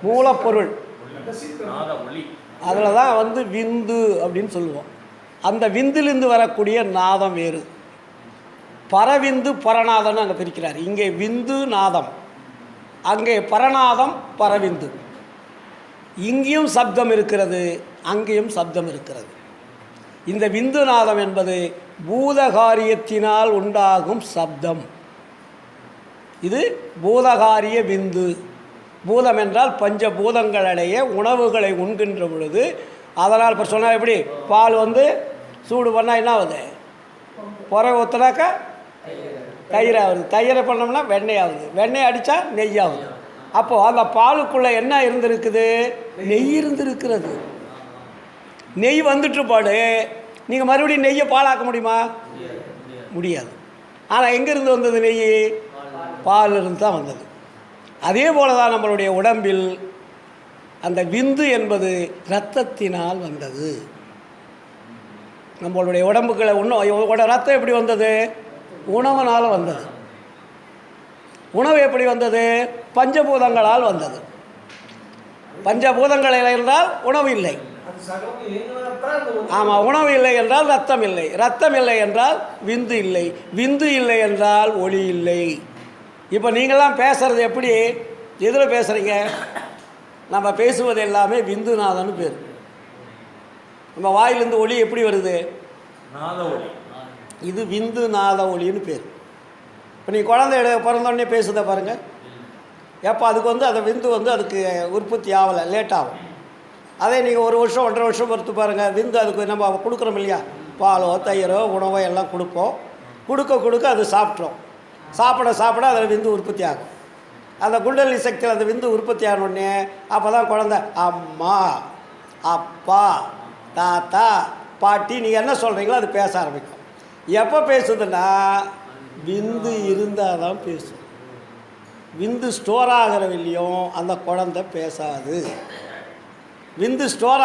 மூலப்பொருள். அதில் தான் விந்து அப்படின்னு சொல்லுவோம். அந்த விந்திலிருந்து வரக்கூடிய நாதம் வேறு. பரவிந்து பரநாதம்னு அங்கே பிரிக்கிறார். இங்கே விந்து நாதம், அங்கே பரநாதம் பரவிந்து. இங்கேயும் சப்தம் இருக்கிறது, அங்கேயும் சப்தம் இருக்கிறது. இந்த விந்து நாதம் என்பது பூதகாரியத்தினால் உண்டாகும் சப்தம். இது பூதகாரிய விந்து. பூதம் என்றால் பஞ்சபூதங்களடைய உணவுகளை உண்கின்ற பொழுது, அதனால் இப்போ சொன்னால் எப்படி, பால் சூடு பண்ணால் என்ன ஆகுது, புற ஊற்றுனாக்கா தயிர் ஆகுது, தயிரை பண்ணோம்னா வெண்ணெய் ஆகுது, வெண்ணெய் அடித்தா நெய் ஆகுது. அப்போது அந்த பாலுக்குள்ளே என்ன இருந்திருக்குது, நெய் இருந்திருக்கிறது. நெய் வந்துட்டு பாடு, நீங்கள் மறுபடியும் நெய்யை பாலாக்க முடியுமா? முடியாது. ஆனால் எங்கேருந்து வந்தது நெய்? பாலிலிருந்து தான் வந்தது. அதே போல தான் நம்மளுடைய உடம்பில் அந்த விந்து என்பது இரத்தத்தினால் வந்தது. நம்மளுடைய உடம்புகளை ரத்தம் எப்படி வந்தது? உணவனால் வந்தது. உணவு எப்படி வந்தது? பஞ்சபூதங்களால் வந்தது. பஞ்சபூதங்கள் இருந்தால் உணவு இல்லை. ஆமாம், உணவு இல்லை என்றால் ரத்தம் இல்லை, ரத்தம் இல்லை என்றால் விந்து இல்லை, விந்து இல்லை என்றால் ஒளி இல்லை. இப்போ நீங்களாம் பேசுகிறது எப்படி, எதில் பேசுகிறீங்க? நம்ம பேசுவது எல்லாமே விந்துநாதன்னு பேர். நம்ம வாயிலிருந்து ஒளி எப்படி வருது? நாத ஒளி. இது விந்து நாத ஒளின்னு பேர். இப்போ நீ குழந்தை பிறந்தோடனே பேசுத பாருங்கள், எப்போ அதுக்கு அந்த விந்து அதுக்கு உற்பத்தி ஆகலை, லேட் ஆகும். அதே நீங்கள் 1 வருஷம் 1.5 வருஷம் பொறுத்து பாருங்கள், விந்து அதுக்கு நம்ம கொடுக்குறோம் இல்லையா, பாலோ தயிரோ உணவோ எல்லாம் கொடுப்போம். கொடுக்க அது சாப்பிட்றோம். சாப்பிட அதில் விந்து உற்பத்தி ஆகும். அந்த குண்டலினி சக்தியில் அந்த விந்து உற்பத்தி ஆனோடனே அப்போ தான் குழந்தை அம்மா, அப்பா, தாத்தா, பாட்டி நீங்கள் என்ன சொல்கிறீங்களோ அது பேச ஆரம்பிக்கும். எப்போ பேசுதுன்னா விந்து இருந்தால் தான் பேசும். விந்து ஸ்டோர் ஆகிற வெளியும் அந்த குழந்தை பேசாது. விந்து ஸ்டோர்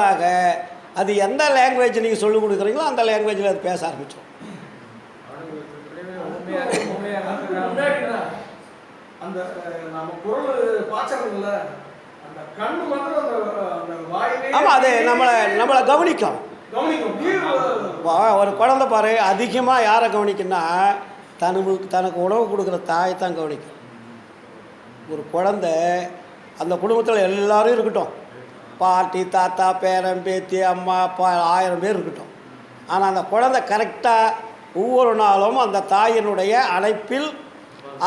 ஆக அது எந்த லாங்குவேஜ் நீங்கள் சொல்லிக் கொடுக்குறீங்களோ அந்த லாங்குவேஜில் அது பேச ஆரம்பிச்சோம். அந்த நம்ம குரல் பாச்சறதுல அந்த கண்ணு மட்டும் அந்த வாயிலே. ஆமாம், அது நம்மளை கவனிக்கும். ஒரு குழந்தை பாரு, அதிகமாக யாரை கவனிக்குன்னா தனக்கு உணவு கொடுக்குற தாயை தான் கவனிக்கும். ஒரு குழந்தை அந்த குடும்பத்தில் எல்லோரும் இருக்கட்டும், பாட்டி, தாத்தா, பேரன், பேத்தி, அம்மா, அப்பா, 1000 பேர் இருக்கட்டும். ஆனால் அந்த குழந்தை கரெக்டாக ஒவ்வொரு நாளும் அந்த தாயினுடைய அணைப்பில்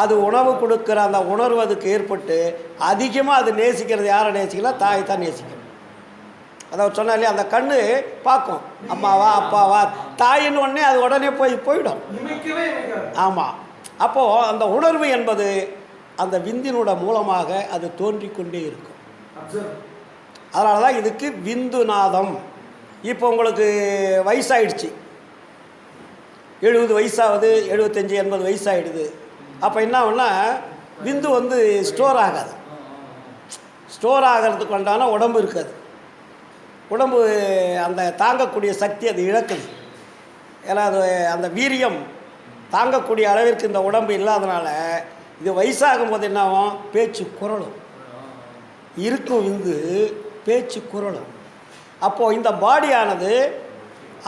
அது உணவு கொடுக்குற அந்த உணர்வு அதுக்கு ஏற்பட்டு அதிகமாக அது நேசிக்கிறது யாரை நேசிக்கலாம்? தாயை தான் நேசிக்கும். அதாவது சொன்னாலே அந்த கண்ணு பார்க்கும், அம்மாவா அப்பாவா, தாயின்னு உடனே அது உடனே போயிடும். ஆமாம். அப்போது அந்த உணர்வு என்பது அந்த விந்தினோட மூலமாக அது தோன்றிக்கொண்டே இருக்கும். அதனால தான் இதுக்கு விந்துநாதம். இப்போ உங்களுக்கு வயசாகிடுச்சு, 70 வயசாகுது, 75 80 வயசாகிடுது. அப்போ என்ன ஆகுன்னா விந்து ஸ்டோர் ஆகாது. ஸ்டோர் ஆகிறதுக்கு உண்டான உடம்பு இருக்காது. உடம்பு அந்த தாங்கக்கூடிய சக்தி அது இழக்குது. ஏன்னா அது அந்த வீரியம் தாங்கக்கூடிய அளவிற்கு இந்த உடம்பு இல்லாதனால இது வயசாகும் போது என்ன ஆகும்? பேச்சு குரலும் இருக்கும், விந்து பேச்சு குரலும். அப்போது இந்த பாடியானது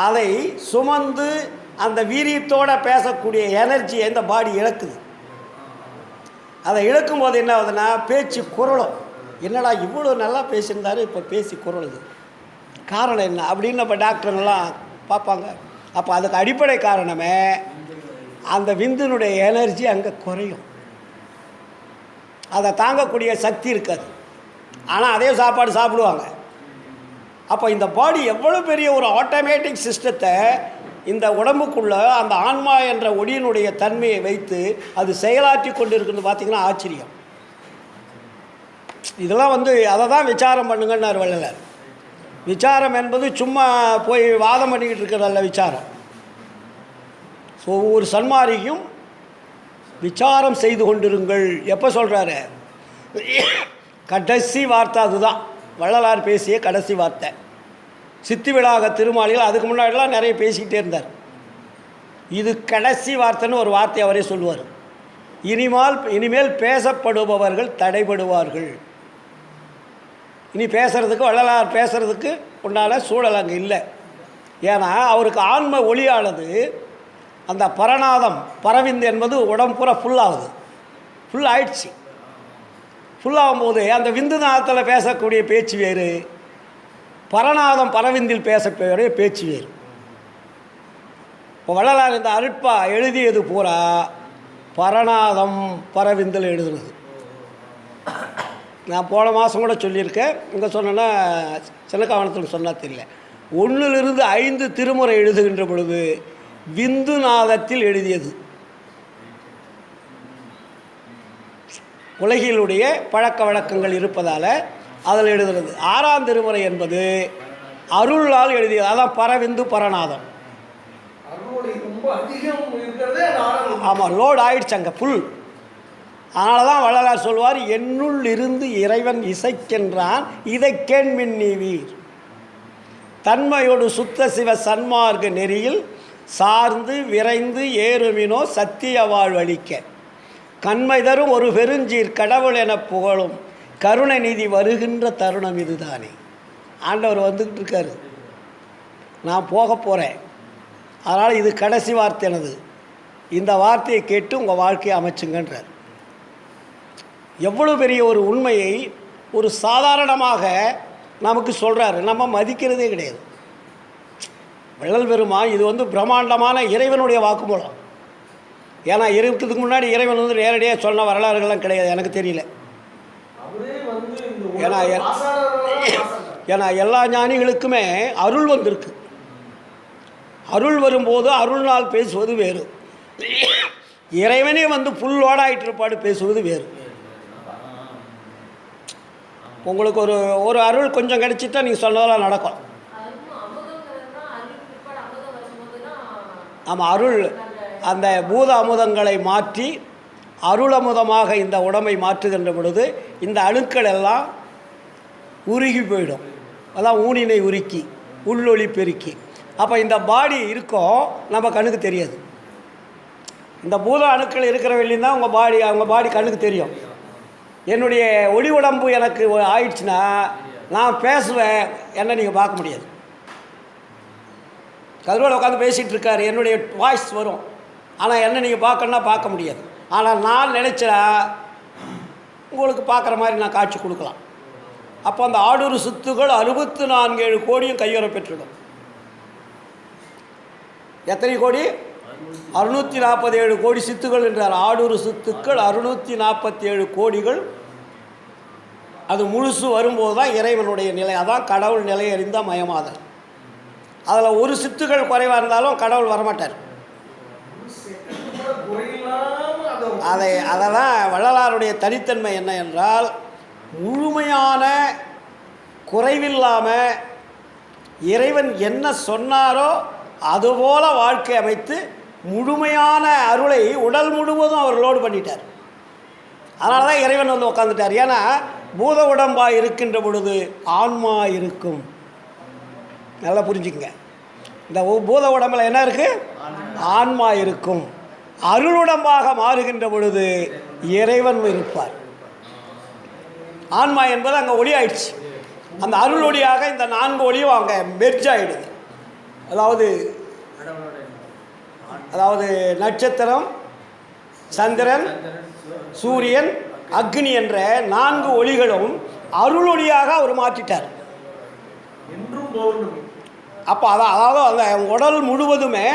அதை சுமந்து அந்த வீரியத்தோடு பேசக்கூடிய எனர்ஜியை இந்த பாடி இழக்குது. அதை இழக்கும் போது என்ன ஆகுதுன்னா பேச்சு குரலும். என்னடா இவ்வளோ நல்லா பேசியிருந்தாரு, இப்போ பேசி குரலுது, காரணம் என்ன அப்படின்னு நம்ம டாக்டருங்கெல்லாம் பார்ப்பாங்க. அப்போ அதுக்கு அடிப்படை காரணமே அந்த விந்தினுடைய எனர்ஜி அங்கே குறையும். அதை தாங்கக்கூடிய சக்தி இருக்காது. ஆனால் அதே சாப்பாடு சாப்பிடுவாங்க. அப்போ இந்த பாடி எவ்வளோ பெரிய ஒரு ஆட்டோமேட்டிக் சிஸ்டத்தை இந்த உடம்புக்குள்ள அந்த ஆன்மா என்ற ஒளியினுடைய தன்மையை வைத்து அது செயலாற்றி கொண்டு இருக்கிறது. பார்த்திங்கன்னா ஆச்சரியம். இதெல்லாம் அதை தான் விசாரம் பண்ணுங்கன்னார் வள்ளலார். விசாரம் என்பது சும்மா போய் வாதம் பண்ணிக்கிட்டு இருக்கிறதல்ல விசாரம். ஸோ ஒவ்வொரு சன்மாரிக்கும் விசாரம் செய்து கொண்டிருங்கள். எப்போ சொல்கிறாரு? கடைசி வார்த்தை அதுதான், வள்ளலார் பேசிய கடைசி வார்த்தை. சித்தி விழாக திருமாளிகள் அதுக்கு முன்னாடிலாம் நிறைய பேசிக்கிட்டே இருந்தார். இது கடைசி வார்த்தைன்னு ஒரு வார்த்தை அவரே சொல்லுவார். இனிமேல் பேசப்படுபவர்கள் தடைபடுவார்கள். இனி பேசுகிறதுக்கு வள்ளலார் பேசுகிறதுக்கு உண்டான சூழல் அங்கே இல்லை. ஏன்னா அவருக்கு ஆன்ம ஒளியானது அந்த பரநாதம் பரவிந்து என்பது உடம்புற ஃபுல்லாகுது. ஃபுல் ஆயிடுச்சு. ஃபுல்லாகும்போது அந்த விந்து நாதத்தில் பேசக்கூடிய பேச்சு வேறு, பரநாதம் பரவிந்தில் பேசக்கூடிய பேச்சு வேறு. இப்போ வள்ளலார் இந்த அருட்பா எழுதியது பூரா பரநாதம் பரவிந்தில் எழுதுனது. நான் போன மாதம் கூட சொல்லியிருக்கேன். இங்கே சொன்னேன்னா சின்னக்காவனத்தில் சொன்னால் தெரியல. 1லிருந்து 5 திருமுறை எழுதுகின்ற பொழுது விந்து நாதத்தில் எழுதியது. உலகிலுடைய பழக்க வழக்கங்கள் இருப்பதால் அதில் எழுதுறது. 6ஆம் திருமுறை என்பது அருளால் எழுதியது. அதான் பரவிந்து பரநாதம். ஆமாம், லோடு ஆயிடுச்சு அங்கே ஃபுல். அதனால தான் வள்ளலார் சொல்வார், என்னுள் இருந்து இறைவன் இசைக்கின்றான் இதை கேண்மின் நீவீர். தன்மையோடு சுத்த சிவ சன்மார்க்க நெறியில் சார்ந்து விரைந்து ஏறுமினோ சத்திய வாழ்வழிக்க கண்மை தரும் ஒரு பெருஞ்சீர் கடவுள் என புகழும் கருணை நீதி வருகின்ற தருணம் இதுதானே. ஆண்டவர் வந்துக்கிட்டு இருக்காரு, நான் போக போகிறேன். அதனால் இது கடைசி வார்த்தை எனது. இந்த வார்த்தையை கேட்டு உங்கள் வாழ்க்கையை அமைச்சுங்கன்றார். எவ்வளோ பெரிய ஒரு உண்மையை ஒரு சாதாரணமாக நமக்கு சொல்கிறாரு. நம்ம மதிக்கிறதே கிடையாது. வள்ளல் பெருமான் இது பிரம்மாண்டமான இறைவனுடைய வாக்குமூலம். ஏன்னா இருக்கிறதுக்கு முன்னாடி இறைவன் நேரடியாக சொன்ன வரலாறுகள்லாம் கிடையாது, எனக்கு தெரியல. ஏன்னா எல்லா ஞானிகளுக்குமே அருள் வந்திருக்கு. அருள் வரும்போது அருள்னால் பேசுவது வேறு, இறைவனே புல்லோடாயிட்டு இருப்பாடு பேசுவது வேறு. உங்களுக்கு ஒரு அருள் கொஞ்சம் கிடைச்சிட்டா நீங்கள் சொன்னதெல்லாம் நடக்கும். ஆமாம், அருள் அந்த பூத அமுதங்களை மாற்றி அருள் அமுதமாக இந்த உடம்பை மாற்றுகின்ற பொழுது இந்த அணுக்கள் எல்லாம் உருகி போயிடும். அதான் ஊனினை உருக்கி உள்ளொளி பெருக்கி. அப்போ இந்த பாடி இருக்கும், நம்ம கண்ணுக்கு தெரியாது. இந்த பூத அணுக்கள் இருக்கிற வெளியும் தான் அவங்க பாடி கண்ணுக்கு தெரியும். என்னுடைய ஒளி உடம்பு எனக்கு ஆயிடுச்சுன்னா நான் பேசுவேன், என்ன நீங்கள் பார்க்க முடியாது. கதிரோடு உட்காந்து பேசிகிட்டு இருக்காரு, என்னுடைய வாய்ஸ் வரும், ஆனால் என்ன நீங்கள் பார்க்கணுன்னா பார்க்க முடியாது. ஆனால் நான் நினச்சா உங்களுக்கு பார்க்குற மாதிரி நான் காட்சி கொடுக்கலாம். அப்போ அந்த 600 சித்துகள் 64 கோடியும் கையுற பெற்றுடும். எத்தனை கோடி? 647 கோடி சித்துகள் என்றார். 600 சித்துக்கள் 647 கோடிகள். அது முழுசு வரும்போது தான் இறைவனுடைய நிலை. அதான் கடவுள் நிலை அறிந்த மயமாதல். அதில் ஒரு சித்துகள் குறைவாக இருந்தாலும் கடவுள் வரமாட்டார். அதெல்லாம் வள்ளலாருடைய தனித்தன்மை என்ன என்றால், முழுமையான குறைவில்லாமல் இறைவன் என்ன சொன்னாரோ அதுபோல வாழ்க்கை அமைத்து முழுமையான அருளை உடல் முழுவதும் அவர் லோடு பண்ணிட்டார். அதனால தான் இறைவன் உட்காந்துட்டார். ஏன்னா பூத உடம்பாக இருக்கின்ற பொழுது ஆன்மா இருக்கும். நல்லா புரிஞ்சுக்கங்க. இந்த பூத உடம்பில் என்ன இருக்குது? ஆன்மா இருக்கும். அருளுடம்பாக மாறுகின்ற பொழுது இறைவன் இருப்பார். ஆன்மா என்பது அங்கே ஒளி ஆயிடுச்சு. அந்த அருள் ஒளியாக இந்த 4 ஒளியும் அங்கே மெர்ஜ் ஆகிடுது. அதாவது நட்சத்திரம், சந்திரன், சூரியன், அக்னி என்ற 4 ஒளிகளும் அருள் ஒளியாக அவர் மாற்றிட்டார். அப்போ அதாவது அந்த உடல் முழுவதுமே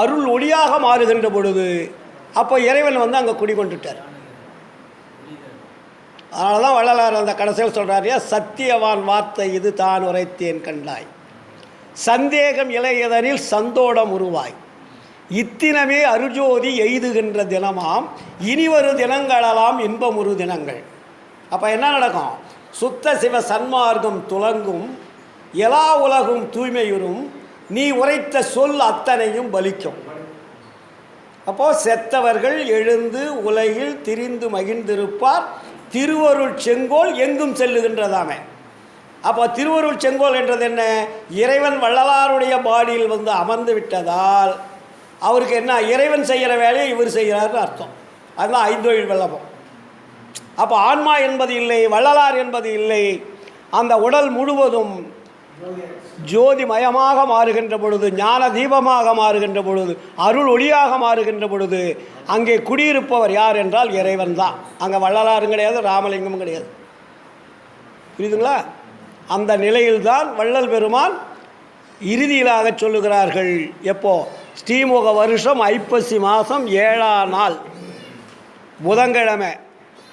அருள் ஒளியாக மாறுகின்ற பொழுது அப்போ இறைவன் அங்கே குடிகொண்டுட்டார். அதனால தான் வள்ளலார் அந்த கடைசியில் சொல்கிறார், சத்தியவான் வார்த்தை இது தான் உரைத்தேன் கண்டாய். சந்தேகம் இளையதனில் சந்தோடம் உருவாய். இத்தினமே அருஜோதி எய்துகின்ற தினமாம் இனிவரு தினங்களெல்லாம் இன்பமுறு தினங்கள். அப்போ என்ன நடக்கும்? சுத்த சிவ சன்மார்க்கம் துலங்கும், எல்லா உலகும் தூய்மையுறும், நீ உரைத்த சொல் அத்தனையும் பலிக்கும். அப்போது செத்தவர்கள் எழுந்து உலகில் திரிந்து மகிழ்ந்திருப்பார், திருவருள் செங்கோல் எங்கும் செல்லுகின்றதாமே. அப்போ திருவருள் செங்கோல் என்றது என்ன? இறைவன் வள்ளலாருடைய பாடியில் வந்து அமர்ந்து விட்டதால் அவருக்கு என்ன, இறைவன் செய்கிற வேலையை இவர் செய்கிறார்னு அர்த்தம். அதுதான் ஐந்தொழில் வெள்ளபம். அப்போ ஆன்மா என்பது இல்லை, வள்ளலார் என்பது இல்லை. அந்த உடல் முழுவதும் ஜோதிமயமாக மாறுகின்ற பொழுது, ஞான தீபமாக மாறுகின்ற பொழுது, அருள் ஒளியாக மாறுகின்ற பொழுது அங்கே குடியிருப்பவர் யார் என்றால் இறைவன் தான். அங்கே வள்ளலாரும் கிடையாது, ராமலிங்கமும் கிடையாது. புரியுதுங்களா? அந்த நிலையில்தான் வள்ளல் பெருமான் இறுதியிலாக சொல்லுகிறார்கள். எப்போ? ஸ்ரீமுக வருஷம் ஐப்பசி மாதம் 7ஆம் நாள் புதன்கிழமை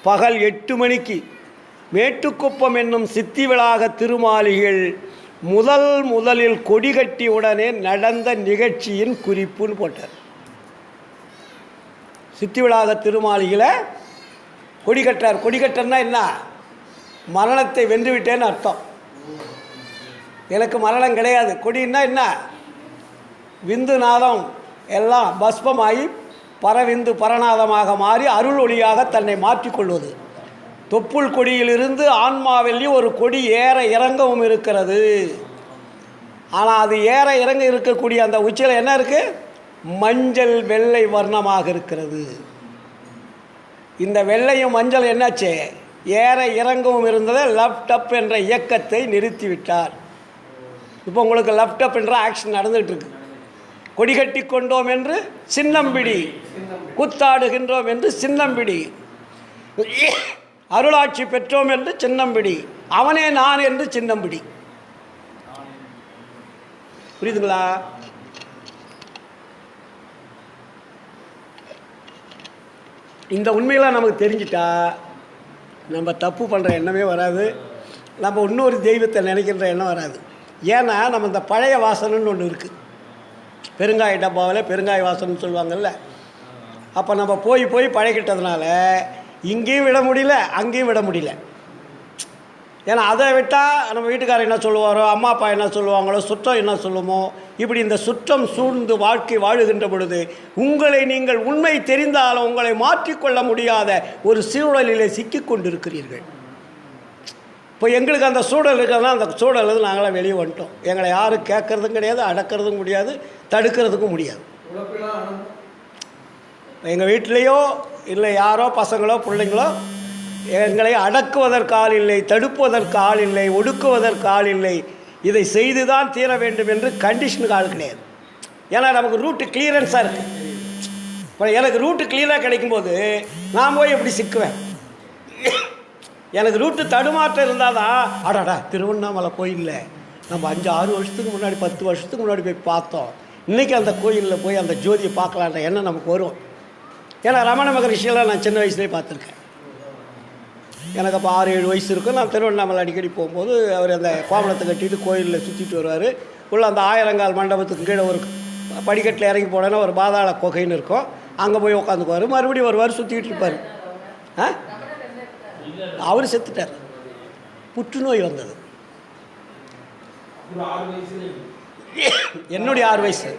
பகல் 8 மணிக்கு மேட்டுக்குப்பம் என்னும் சித்தி விளாக திருமாளிகள் முதலில் கொடி கட்டி உடனே நடந்த நிகழ்ச்சியின் குறிப்புன்னு போட்டார். சித்தி விளாக திருமாளிகளை கொடி கட்டார். கொடி கட்டன்னா என்ன? மரணத்தை வென்றுவிட்டேன்னு அர்த்தம். எனக்கு மரணம் கிடையாது. கொடின்னா என்ன? விந்து நாதம் எல்லாம் பஸ்பமாகி பரவிந்து பரநாதமாக மாறி அருள் ஒளியாக தன்னை மாற்றிக்கொள்வது. தொப்புள் கொடியிலிருந்து ஆன்மாவில் ஒரு கொடி ஏற இறங்கவும் இருக்கிறது. ஆனால் அது ஏற இறங்க இருக்கக்கூடிய அந்த உச்சியில் என்ன இருக்குது? மஞ்சள் வெள்ளை வர்ணமாக இருக்கிறது. இந்த வெள்ளையும் மஞ்சள் என்னாச்சு? ஏற இறங்கவும் இருந்ததை லெஃப்ட் அப் என்ற இயக்கத்தை நிறுத்திவிட்டார். இப்போ உங்களுக்கு லெஃப்ட் அப் என்ற ஆக்ஷன் நடந்துகிட்டு இருக்கு. கொடி கட்டி கொண்டோம் என்று சின்னம்பிடி, கூத்தாடுகின்றோம் என்று சின்னம்பிடி, அருளாட்சி பெற்றோம் என்று சின்னம்பிடி, அவனே நான் என்று சின்னம்பிடி. புரியுதுங்களா? இந்த உண்மையெல்லாம் நமக்கு தெரிஞ்சிட்டா நம்ம தப்பு பண்ணுற எண்ணமே வராது. நம்ம இன்னொரு தெய்வத்தை நினைக்கின்ற எண்ணம் வராது. ஏன்னா நம்ம இந்த பழைய வாசனைன்னு ஒன்று இருக்குது. பெருங்காய டப்பாவில் பெருங்காய வாசனைன்னு சொல்லுவாங்கள்ல. அப்போ நம்ம போய் பழகிட்டதுனால இங்கேயும் விட முடியல, அங்கேயும் விட முடியல. ஏன்னா அதை விட்டால் நம்ம வீட்டுக்காரர் என்ன சொல்லுவாரோ, அம்மா அப்பா என்ன சொல்லுவாங்களோ, சுற்றம் என்ன சொல்லுமோ, இப்படி இந்த சுற்றம் சூழ்ந்து வாழ்க்கை வாழுகின்ற பொழுது உங்களை நீங்கள் உண்மை தெரிந்தாலும் உங்களை மாற்றிக்கொள்ள முடியாத ஒரு சூழலிலே சிக்கி கொண்டிருக்கிறீர்கள். இப்போ எங்களுக்கு அந்த சூழல் இருக்கிறதுனா அந்த சூழலில் நாங்களாம் வெளியே வந்துட்டோம். எங்களை யாரும் கேட்குறதும் கிடையாது, அடக்கிறதும் முடியாது, தடுக்கிறதுக்கும் முடியாது. எங்கள் வீட்டிலையோ இல்லை யாரோ பசங்களோ பிள்ளைங்களோ எங்களை அடக்குவதற்கு ஆள் இல்லை, தடுப்பதற்கு ஆள் இல்லை, ஒடுக்குவதற்கு ஆள் இல்லை. இதை செய்து தான் தீர வேண்டும் என்று கண்டிஷனுக்கு ஆள் கிடையாது. ஏன்னா நமக்கு ரூட்டு கிளியரன்ஸாக இருக்குது. இப்போ எனக்கு ரூட்டு கிளியராக கிடைக்கும்போது நான் போய் எப்படி சிக்குவேன்? எனக்கு ரூட்டு தடுமாற்றம் இருந்தால் தான் அடாடா திருவண்ணாமலை கோயிலில் நம்ம 5-6 வருஷத்துக்கு முன்னாடி 10 வருஷத்துக்கு முன்னாடி போய் பார்த்தோம், இன்றைக்கி அந்த கோயிலில் போய் அந்த ஜோதியை பார்க்கலான்ற எண்ணம் நமக்கு வரும். ஏன்னா ரமண மகரிஷியெல்லாம் நான் சின்ன வயசுலேயே பார்த்துருக்கேன். எனக்கு அப்போ 6-7 வயசு இருக்கும். நான் திருவண்ணாமலை அடிக்கடி போகும்போது அவர் அந்த கோமணத்தை கட்டிட்டு கோயிலில் சுற்றிட்டு வருவார். உள்ள அந்த 1000 மண்டபத்துக்கு கீழே ஒரு படிக்கட்டில் இறங்கி போனோன்னா ஒரு பாதாள குகைன்னு இருக்கும், அங்கே போய் உட்காந்துக்குவார். மறுபடியும் வருவார், சுற்றிக்கிட்டு இருப்பார். அவர் செத்துட்டார், புற்றுநோய் வந்தது. என்னுடைய 6 வயசு.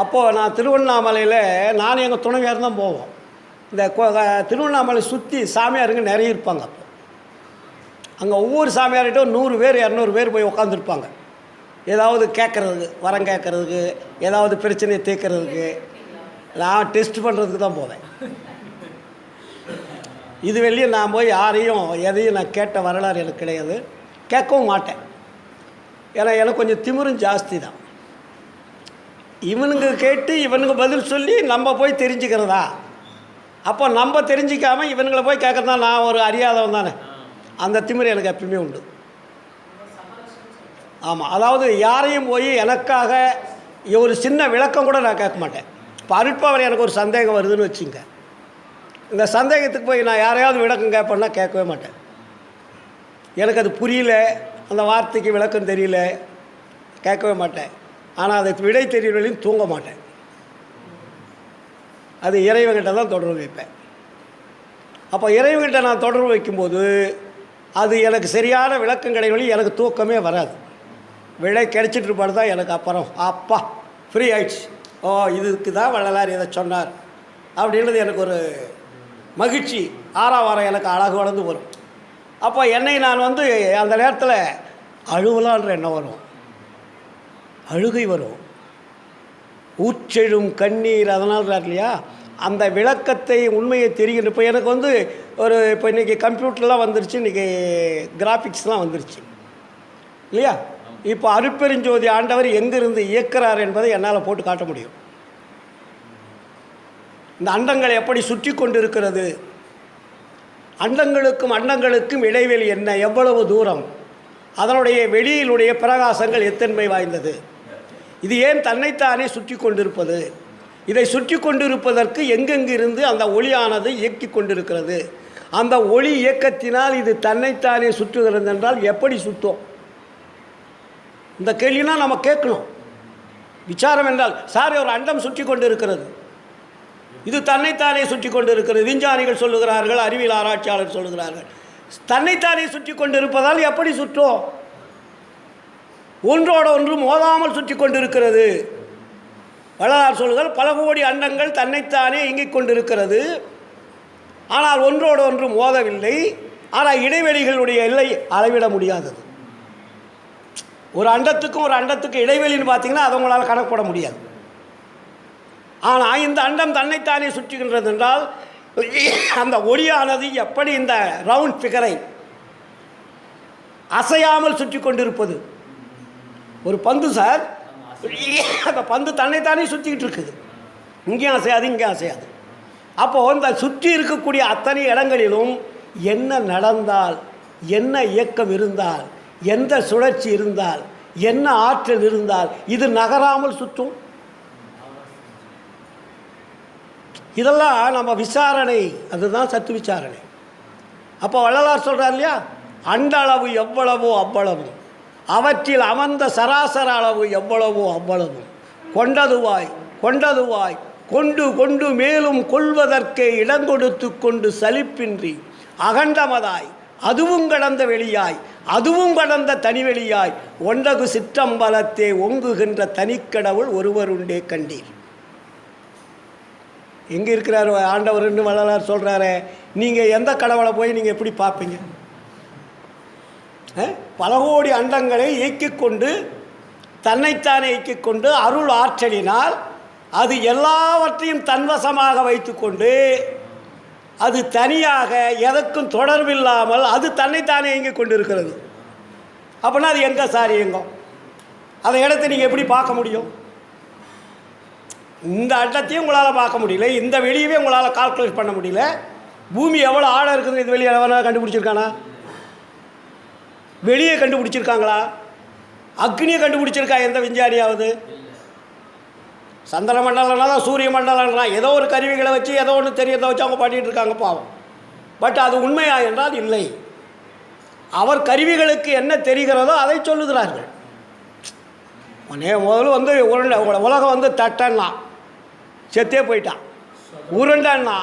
அப்போது நான் திருவண்ணாமலையில் நான் எங்கள் துணைவியார் தான் போவோம். இந்த திருவண்ணாமலை சுற்றி சாமியாருங்க நிறைய இருப்பாங்க. அப்போ அங்கே ஒவ்வொரு சாமியார்கிட்ட 100 பேர் 200 பேர் போய் உட்காந்துருப்பாங்க. ஏதாவது கேட்குறதுக்கு, வரம் கேட்குறதுக்கு, ஏதாவது பிரச்சனையை தீர்க்கறதுக்கு. நான் டெஸ்ட் பண்ணுறதுக்கு தான் போவேன். இது வெளியே நான் போய் யாரையும் எதையும் நான் கேட்ட வரலாறு எனக்கு கிடையாது, கேட்கவும் மாட்டேன். ஏன்னா எனக்கு கொஞ்சம் திமிரும் ஜாஸ்தி தான். இவனுங்க கேட்டு இவனுங்க பதில் சொல்லி நம்ம போய் தெரிஞ்சுக்கிறதா? அப்போ நம்ம தெரிஞ்சிக்காமல் இவனுங்களை போய் கேட்குறதா நான் ஒரு அறியாதவன் தானே. அந்த திமிரு எனக்கு எப்பவுமே உண்டு. ஆமாம், அதாவது யாரையும் போய் எனக்காக ஒரு சின்ன விளக்கம் கூட நான் கேட்க மாட்டேன். இப்போ அருட்பாவர் எனக்கு ஒரு சந்தேகம் வருதுன்னு வச்சுங்க, இந்த சந்தேகத்துக்கு போய் நான் யாரையாவது விளக்கம் கேட்பேன்னா கேட்கவே மாட்டேன். எனக்கு அது புரியல, அந்த வார்த்தைக்கு விளக்கம் தெரியல, கேட்கவே மாட்டேன். ஆனால் அதை விடை தெரியலையும் தூங்க மாட்டேன். அது இறைவன்கிட்ட தான் தொடர்பு வைப்பேன். அப்போ இறைவன்கிட்ட நான் தொடர்பு வைக்கும்போது அது எனக்கு சரியான விளக்கம் கிடைக்கணும், எனக்கு தூக்கமே வராது. விடை கிடைச்சிட்டு இருப்பாடு தான் எனக்கு அப்புறம் அப்பா ஃப்ரீ ஆயிடுச்சு. ஓ இதுக்கு தான் வள்ளலார் இதை சொன்னார் அப்படின்றது எனக்கு ஒரு மகிழ்ச்சி, ஆறாவாரம் எனக்கு அழகு வளர்ந்து வரும். அப்போ என்னை நான் வந்து அந்த நேரத்தில் அழுவலான்ற எண்ணம் வரும், அழுகை வரும், ஊற்றெழும் கண்ணீர். அதனால் இல்லையா அந்த விளக்கத்தை உண்மையை தெரிகின்ற. இப்போ எனக்கு வந்து இப்போ இன்றைக்கி கம்ப்யூட்டர்லாம் வந்துருச்சு, இன்றைக்கி கிராஃபிக்ஸ்லாம் வந்துருச்சு இல்லையா. இப்போ அருட்பெருஞ்சோதி ஆண்டவர் எங்கிருந்து இயக்கிறார் என்பதை என்னால் போட்டு காட்ட முடியும். இந்த அண்டங்கள் எப்படி சுற்றி கொண்டு இருக்கிறது, அண்டங்களுக்கும் இடைவெளி என்ன, எவ்வளவு தூரம், அதனுடைய வெளியிலுடைய பிரகாசங்கள் எத்தன்மை வாய்ந்தது, இது ஏன் தன்னைத்தானே சுற்றி கொண்டிருப்பது, இதை சுற்றி கொண்டிருப்பதற்கு எங்கெங்கிருந்து அந்த ஒளியானது இயக்கி கொண்டிருக்கிறது, அந்த ஒளி இயக்கத்தினால் இது தன்னைத்தானே சுற்றுகிறது என்றால் எப்படி சுற்றும்? இந்த கேள்வினா நம்ம கேட்கணும். விசாரம் என்றால் சார் ஒரு அண்டம் சுற்றி கொண்டு இருக்கிறது, இது தன்னைத்தானே சுற்றி கொண்டு இருக்கிறது, விஞ்ஞானிகள் சொல்லுகிறார்கள், அறிவியல் ஆராய்ச்சியாளர் சொல்லுகிறார்கள், தன்னைத்தானே சுற்றி கொண்டு இருப்பதால் எப்படி சுற்றும்? ஒன்றோட ஒன்று மோதாமல் சுற்றி கொண்டிருக்கிறது. வள்ளலார் சொல்லுங்கள், பல கோடி அண்டங்கள் தன்னைத்தானே இயங்கிக் கொண்டிருக்கிறது, ஆனால் ஒன்றோடு ஒன்று மோதவில்லை. ஆனால் இடைவெளிகளுடைய எல்லை அளவிட முடியாதது. ஒரு அண்டத்துக்கு இடைவெளின்னு பார்த்தீங்கன்னா அதை உங்களால் கணக்கு போட முடியாது. ஆனால் இந்த அண்டம் தன்னைத்தானே சுற்றுகின்றது என்றால் அந்த ஒளியானது எப்படி இந்த ரவுண்ட் ஃபிகரை அசையாமல் சுற்றி கொண்டிருப்பது. ஒரு பந்து சார், அந்த பந்து தன்னைத்தானே சுற்றிக்கிட்டு இருக்குது, இங்கேயும் அசையாது இங்கேயும் அசையாது. அப்போது இந்த சுற்றி இருக்கக்கூடிய அத்தனை இடங்களிலும் என்ன நடந்தால், என்ன இயக்கம் இருந்தால், எந்த சுழற்சி இருந்தால், என்ன ஆற்றல் இருந்தால் இது நகராமல் சுற்றும்? இதெல்லாம் நம்ம விசாரணை, அதுதான் சத்து விசாரணை. அப்போ வள்ளலார் சொல்கிறார் இல்லையா, அண்ட அளவு எவ்வளவோ அவ்வளவு, அவற்றில் அமர்ந்த சராசர அளவு எவ்வளவோ அவ்வளவு, கொண்டதுவாய் கொண்டு மேலும் கொள்வதற்கே இடங்கொடுத்து கொண்டு சலிப்பின்றி அகண்டமதாய் அதுவும் கடந்த வெளியாய் அதுவும் கடந்த தனிவெளியாய் ஒன்றகு சிற்றம்பலத்தே ஒங்குகின்ற தனிக்கடவுள் ஒருவருண்டே கண்டீர். எங்கே இருக்கிறார் ஆண்டவர்னு வள்ளலார் சொல்கிறாரு. நீங்கள் எந்த கடவுளை போய் நீங்கள் எப்படி பார்ப்பீங்க? பல கோடி அண்டங்களை இயக்கிக் கொண்டு தன்னைத்தானே இயக்கிக் கொண்டு அருள் ஆற்றலினால் அது எல்லாவற்றையும் தன்வசமாக வைத்து கொண்டு அது தனியாக எதற்கும் தொடர்பில்லாமல் அது தன்னைத்தானே இயங்கிக் கொண்டு இருக்கிறது. அப்படின்னா அது எங்கே சார் இயங்கும்? அந்த இடத்தை நீங்கள் எப்படி பார்க்க முடியும்? இந்த அண்டத்தையும் உங்களால் பார்க்க முடியல, இந்த வெளியவே உங்களால் கால்குலேட் பண்ண முடியல. பூமி எவ்வளோ ஆழம் இருக்குது இது வெளியே எவனா கண்டுபிடிச்சிருக்கானா? வெளியே கண்டுபிடிச்சிருக்காங்களா? அக்னியை கண்டுபிடிச்சிருக்கா எந்த விஞ்ஞானியாவது? சந்திர மண்டலம்னா சூரிய மண்டலம்னா ஏதோ ஒரு கருவிகளை வச்சு ஏதோ ஒன்று தெரியறதை வச்சு அவங்க பாடிட்டு இருக்காங்க பாவம். பட் அது உண்மையா என்றால் இல்லை. அவர் கருவிகளுக்கு என்ன தெரிகிறதோ அதை சொல்லுகிறார்கள். முதல்ல வந்து உலகம் வந்து தட்டன்னா செத்தே போயிட்டான், உருண்டன்னா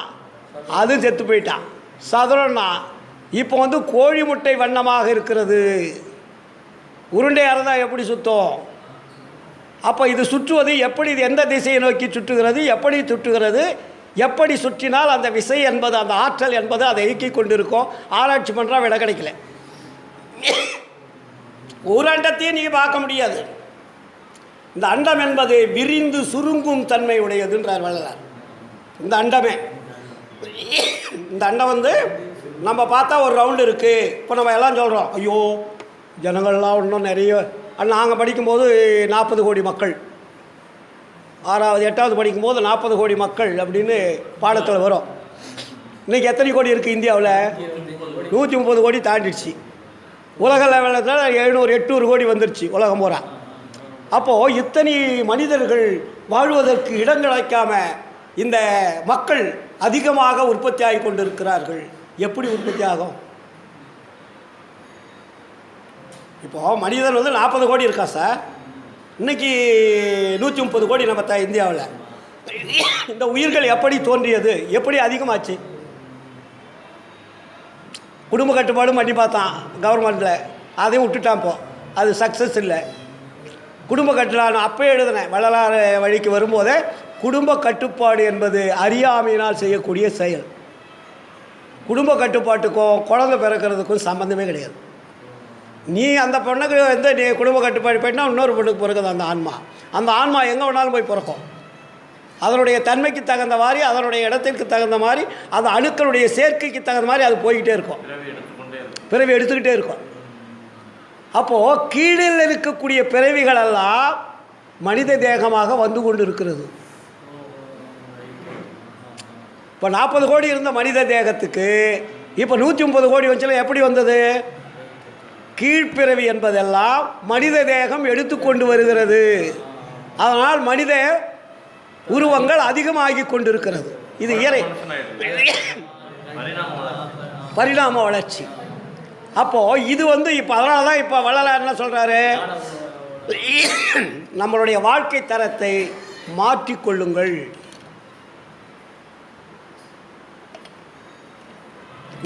அது செத்து போயிட்டான், சதுரன்னா இப்போ வந்து கோழி முட்டை வண்ணமாக இருக்கிறது. உருண்டையாக இருந்தால் எப்படி சுற்றும்? அப்போ இது சுற்றுவது எப்படி, இது எந்த திசையை நோக்கி சுற்றுகிறது, எப்படி சுற்றுகிறது, எப்படி சுற்றினால் அந்த விசை என்பது அந்த ஆற்றல் என்பது அதை இயக்கி கொண்டிருக்கும். ஆராய்ச்சி பண்ணுறா விட கிடைக்கல. ஒரு அண்டத்தையும் நீங்கள் பார்க்க முடியாது. இந்த அண்டம் என்பது விரிந்து சுருங்கும் தன்மை உடையதுன்றார் வள்ளலார். இந்த அண்டமே, இந்த அண்டம் வந்து நம்ம பார்த்தா ஒரு ரவுண்டு இருக்குது. இப்போ நம்ம எல்லாம் சொல்கிறோம், ஐயோ ஜனங்கள்லாம் இன்னும் நிறைய. நாங்கள் படிக்கும்போது 40 கோடி மக்கள், 6வது 8வது படிக்கும்போது 40 கோடி மக்கள் அப்படின்னு பாடத்தில் வரும். இன்றைக்கி எத்தனை கோடி இருக்குது இந்தியாவில்? 130 கோடி தாண்டிடுச்சு. உலக லெவலில் 700-800 கோடி வந்துடுச்சு உலகம் பூரா. அப்போது இத்தனை மனிதர்கள் வாழ்வதற்கு இடம் கிடைக்காம இந்த மக்கள் அதிகமாக உற்பத்தி ஆகி கொண்டிருக்கிறார்கள். எப்படி உற்பத்தி ஆகும்? இப்போது மனிதன் வந்து 40 கோடி இருக்கா சார். இன்றைக்கி 130 கோடி நம்ம இந்தியாவில். இந்த உயிர்கள் எப்படி தோன்றியது, எப்படி அதிகமாச்சு? குடும்ப கட்டுப்பாடு பண்ணி பார்த்தான் கவர்மெண்ட்டில், அதையும் விட்டுட்டான். இப்போ அது சக்ஸஸ் இல்லை. குடும்ப கட்டுப்பாடு அப்போ எழுதினேன் வள்ளலார் வழிக்கு வரும்போதே, குடும்ப கட்டுப்பாடு என்பது அறியாமையினால் செய்யக்கூடிய செயல். குடும்ப கட்டுப்பாட்டுக்கும் குழந்தை பிறக்கிறதுக்கும் சம்மந்தமே கிடையாது. நீ அந்த பொண்ணுக்கு வந்து நீ குடும்ப கட்டுப்பாடு போயிட்டா இன்னொரு பொண்ணுக்கு பிறகுது அந்த ஆன்மா. அந்த ஆன்மா எங்கே வேணாலும் போய் பிறக்கும். அதனுடைய தன்மைக்கு தகுந்த மாதிரி, அதனுடைய இடத்திற்கு தகுந்த மாதிரி, அந்த அணுக்களுடைய சேர்க்கைக்கு தகுந்த மாதிரி அது போய்கிட்டே இருக்கும், பிறவி எடுத்துக்கிட்டே இருக்கும். அப்போது கீழில் இருக்கக்கூடிய பிறவிகளெல்லாம் மனித தேகமாக வந்து கொண்டு இருக்கிறது. இப்போ 40 கோடி இருந்த மனித தேகத்துக்கு இப்போ 130 கோடி வந்துச்சுல. எப்படி வந்தது? கீழ்ப்பிறவி என்பதெல்லாம் மனித தேகம் எடுத்துக்கொண்டு வருகிறது. அதனால் மனித உருவங்கள் அதிகமாகி கொண்டிருக்கிறது. இது பரிணாம வளர்ச்சி. அப்போது இது வந்து இப்போ அதனால தான் இப்போ வள்ளலார் என்ன சொல்கிறாரு, நம்மளுடைய வாழ்க்கை தரத்தை மாற்றிக்கொள்ளுங்கள்.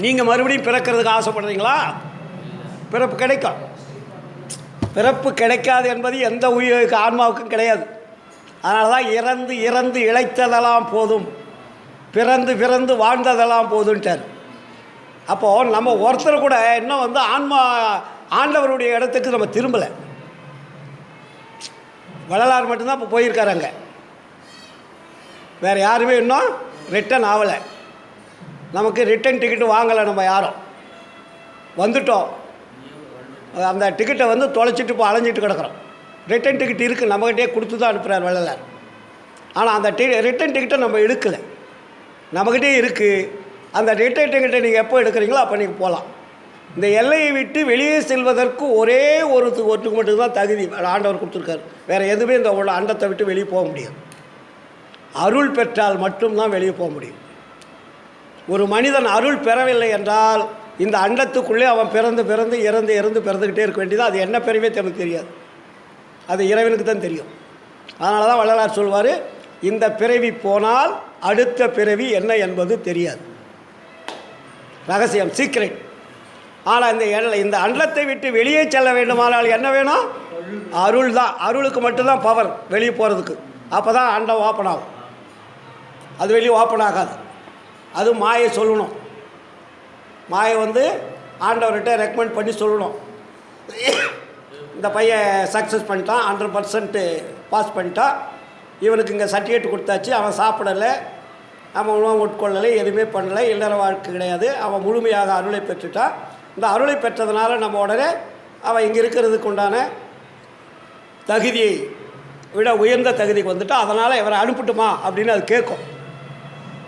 நீங்கள் மறுபடியும் பிறக்கிறதுக்கு ஆசைப்படுறீங்களா? பிறப்பு கிடைக்கும். பிறப்பு கிடைக்காது என்பது எந்த உயிருக்கு ஆன்மாவுக்கும் கிடையாது. அதனால தான் இறந்து இறந்து இழைத்ததெல்லாம் போதும், பிறந்து பிறந்து வாழ்ந்ததெல்லாம் போதுன்ட்டார். அப்போது நம்ம ஒருத்தர் கூட இன்னும் வந்து ஆண்டவருடைய இடத்துக்கு நம்ம திரும்பலை. வள்ளலார் மட்டும்தான் இப்போ போயிருக்காருங்க. வேறு யாருமே இன்னும் ரிட்டன் ஆகலை. நமக்கு ரிட்டன் டிக்கெட்டு வாங்கலை. நம்ம யாரும் வந்துட்டோம், அந்த டிக்கெட்டை வந்து தொலைச்சிட்டு இப்போ அலைஞ்சிட்டு கிடக்கிறோம். ரிட்டன் டிக்கெட் இருக்குது, நம்மகிட்டே கொடுத்து தான் அனுப்புகிறார் வள்ளலார். ஆனால் அந்த ரிட்டன் டிக்கெட்டை நம்ம எடுக்கலை, நம்மகிட்டே இருக்குது. அந்த ரிட்டன் டிக்கெட்டை நீங்கள் எப்போ எடுக்கிறீங்களோ அப்போ நீங்கள் போகலாம். இந்த எல்லையை விட்டு வெளியே செல்வதற்கு ஒரே ஒருத்துக்கு மட்டும்தான் தகுதி ஆண்டவர் கொடுத்துருக்காரு. வேறு எதுவுமே இந்த உள்ள அண்டத்தை விட்டு வெளியே போக முடியாது. அருள் பெற்றால் மட்டும்தான் வெளியே போக முடியும். ஒரு மனிதன் அருள் பெறவில்லை என்றால் இந்த அண்டத்துக்குள்ளே அவன் பிறந்து பிறந்து இறந்து இறந்து பிறந்துக்கிட்டே இருக்க வேண்டியது. அது என்ன பிறவே எனக்கு தெரியாது, அது இறைவனுக்கு தான் தெரியும். அதனால தான் வள்ளலார் சொல்வார், இந்த பிறவி போனால் அடுத்த பிறவி என்ன என்பது தெரியாது, ரகசியம், சீக்ரெட். ஆனால் இந்த அண்டத்தை விட்டு வெளியே செல்ல வேண்டுமானால் என்ன வேணும்? அருள் தான். அருளுக்கு மட்டும்தான் பவர் வெளியே போகிறதுக்கு. அப்போ தான் அண்டம் ஓப்பன் ஆகும். அது வெளியே ஓப்பன் ஆகாது. அது மாயை சொல்லணும். மாயை வந்து ஆண்டவர்கிட்ட ரெக்கமெண்ட் பண்ணி சொல்லணும், இந்த பையன் சக்ஸஸ் பண்ணிட்டான், 100% பாஸ் பண்ணிட்டான், இவனுக்கு இங்கே சர்டிஃபிகேட் கொடுத்தாச்சு, அவன் சாப்பிடலை, அவன் உணவு உட்கொள்ளலை, எதுவுமே பண்ணலை, இல்லற வாழ்க்கை கிடையாது, அவன் முழுமையாக அருளை பெற்றுட்டான். இந்த அருளை பெற்றதுனால நம்ம உடனே அவன் இங்கே இருக்கிறதுக்கு உண்டான தகுதியை விட உயர்ந்த தகுதிக்கு வந்துட்டான். அதனால் இவரை அனுப்பிட்டுமா அப்படின்னு அது கேட்கும்.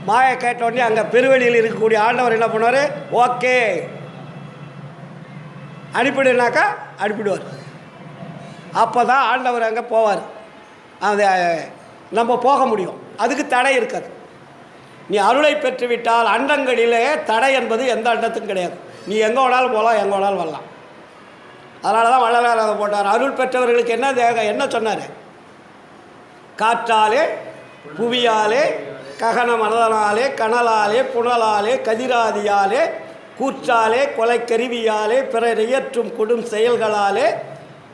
மாயை கேட்ட உடனே அங்கே பெருவெளியில் இருக்கக்கூடிய ஆண்டவர் என்ன பண்ணுவார்? ஓகே அனுப்பிடுனாக்கா அனுப்பிடுவார். அப்போ தான் ஆண்டவர் அங்கே போவார். அது நம்ம போக முடியும், அதுக்கு தடை இருக்காது. நீ அருளை பெற்றுவிட்டால் அண்டங்களிலே தடை என்பது எந்த அண்டத்துக்கும் கிடையாது. நீ எங்கே வேணாலும் போகலாம், எங்கே வேணாலும் வரலாம். அதனால தான் வள்ளலார் அதை போட்டார். அருள் பெற்றவர்களுக்கு என்ன சொன்னார்? காற்றாலே, புவியாலே, ககன மனதனாலே, கனலாலே, புனலாலே, கதிராதியாலே, கூற்றாலே, கொலைக்கருவியாலே, பிறர் இயற்றும் கொடும் செயல்களாலே,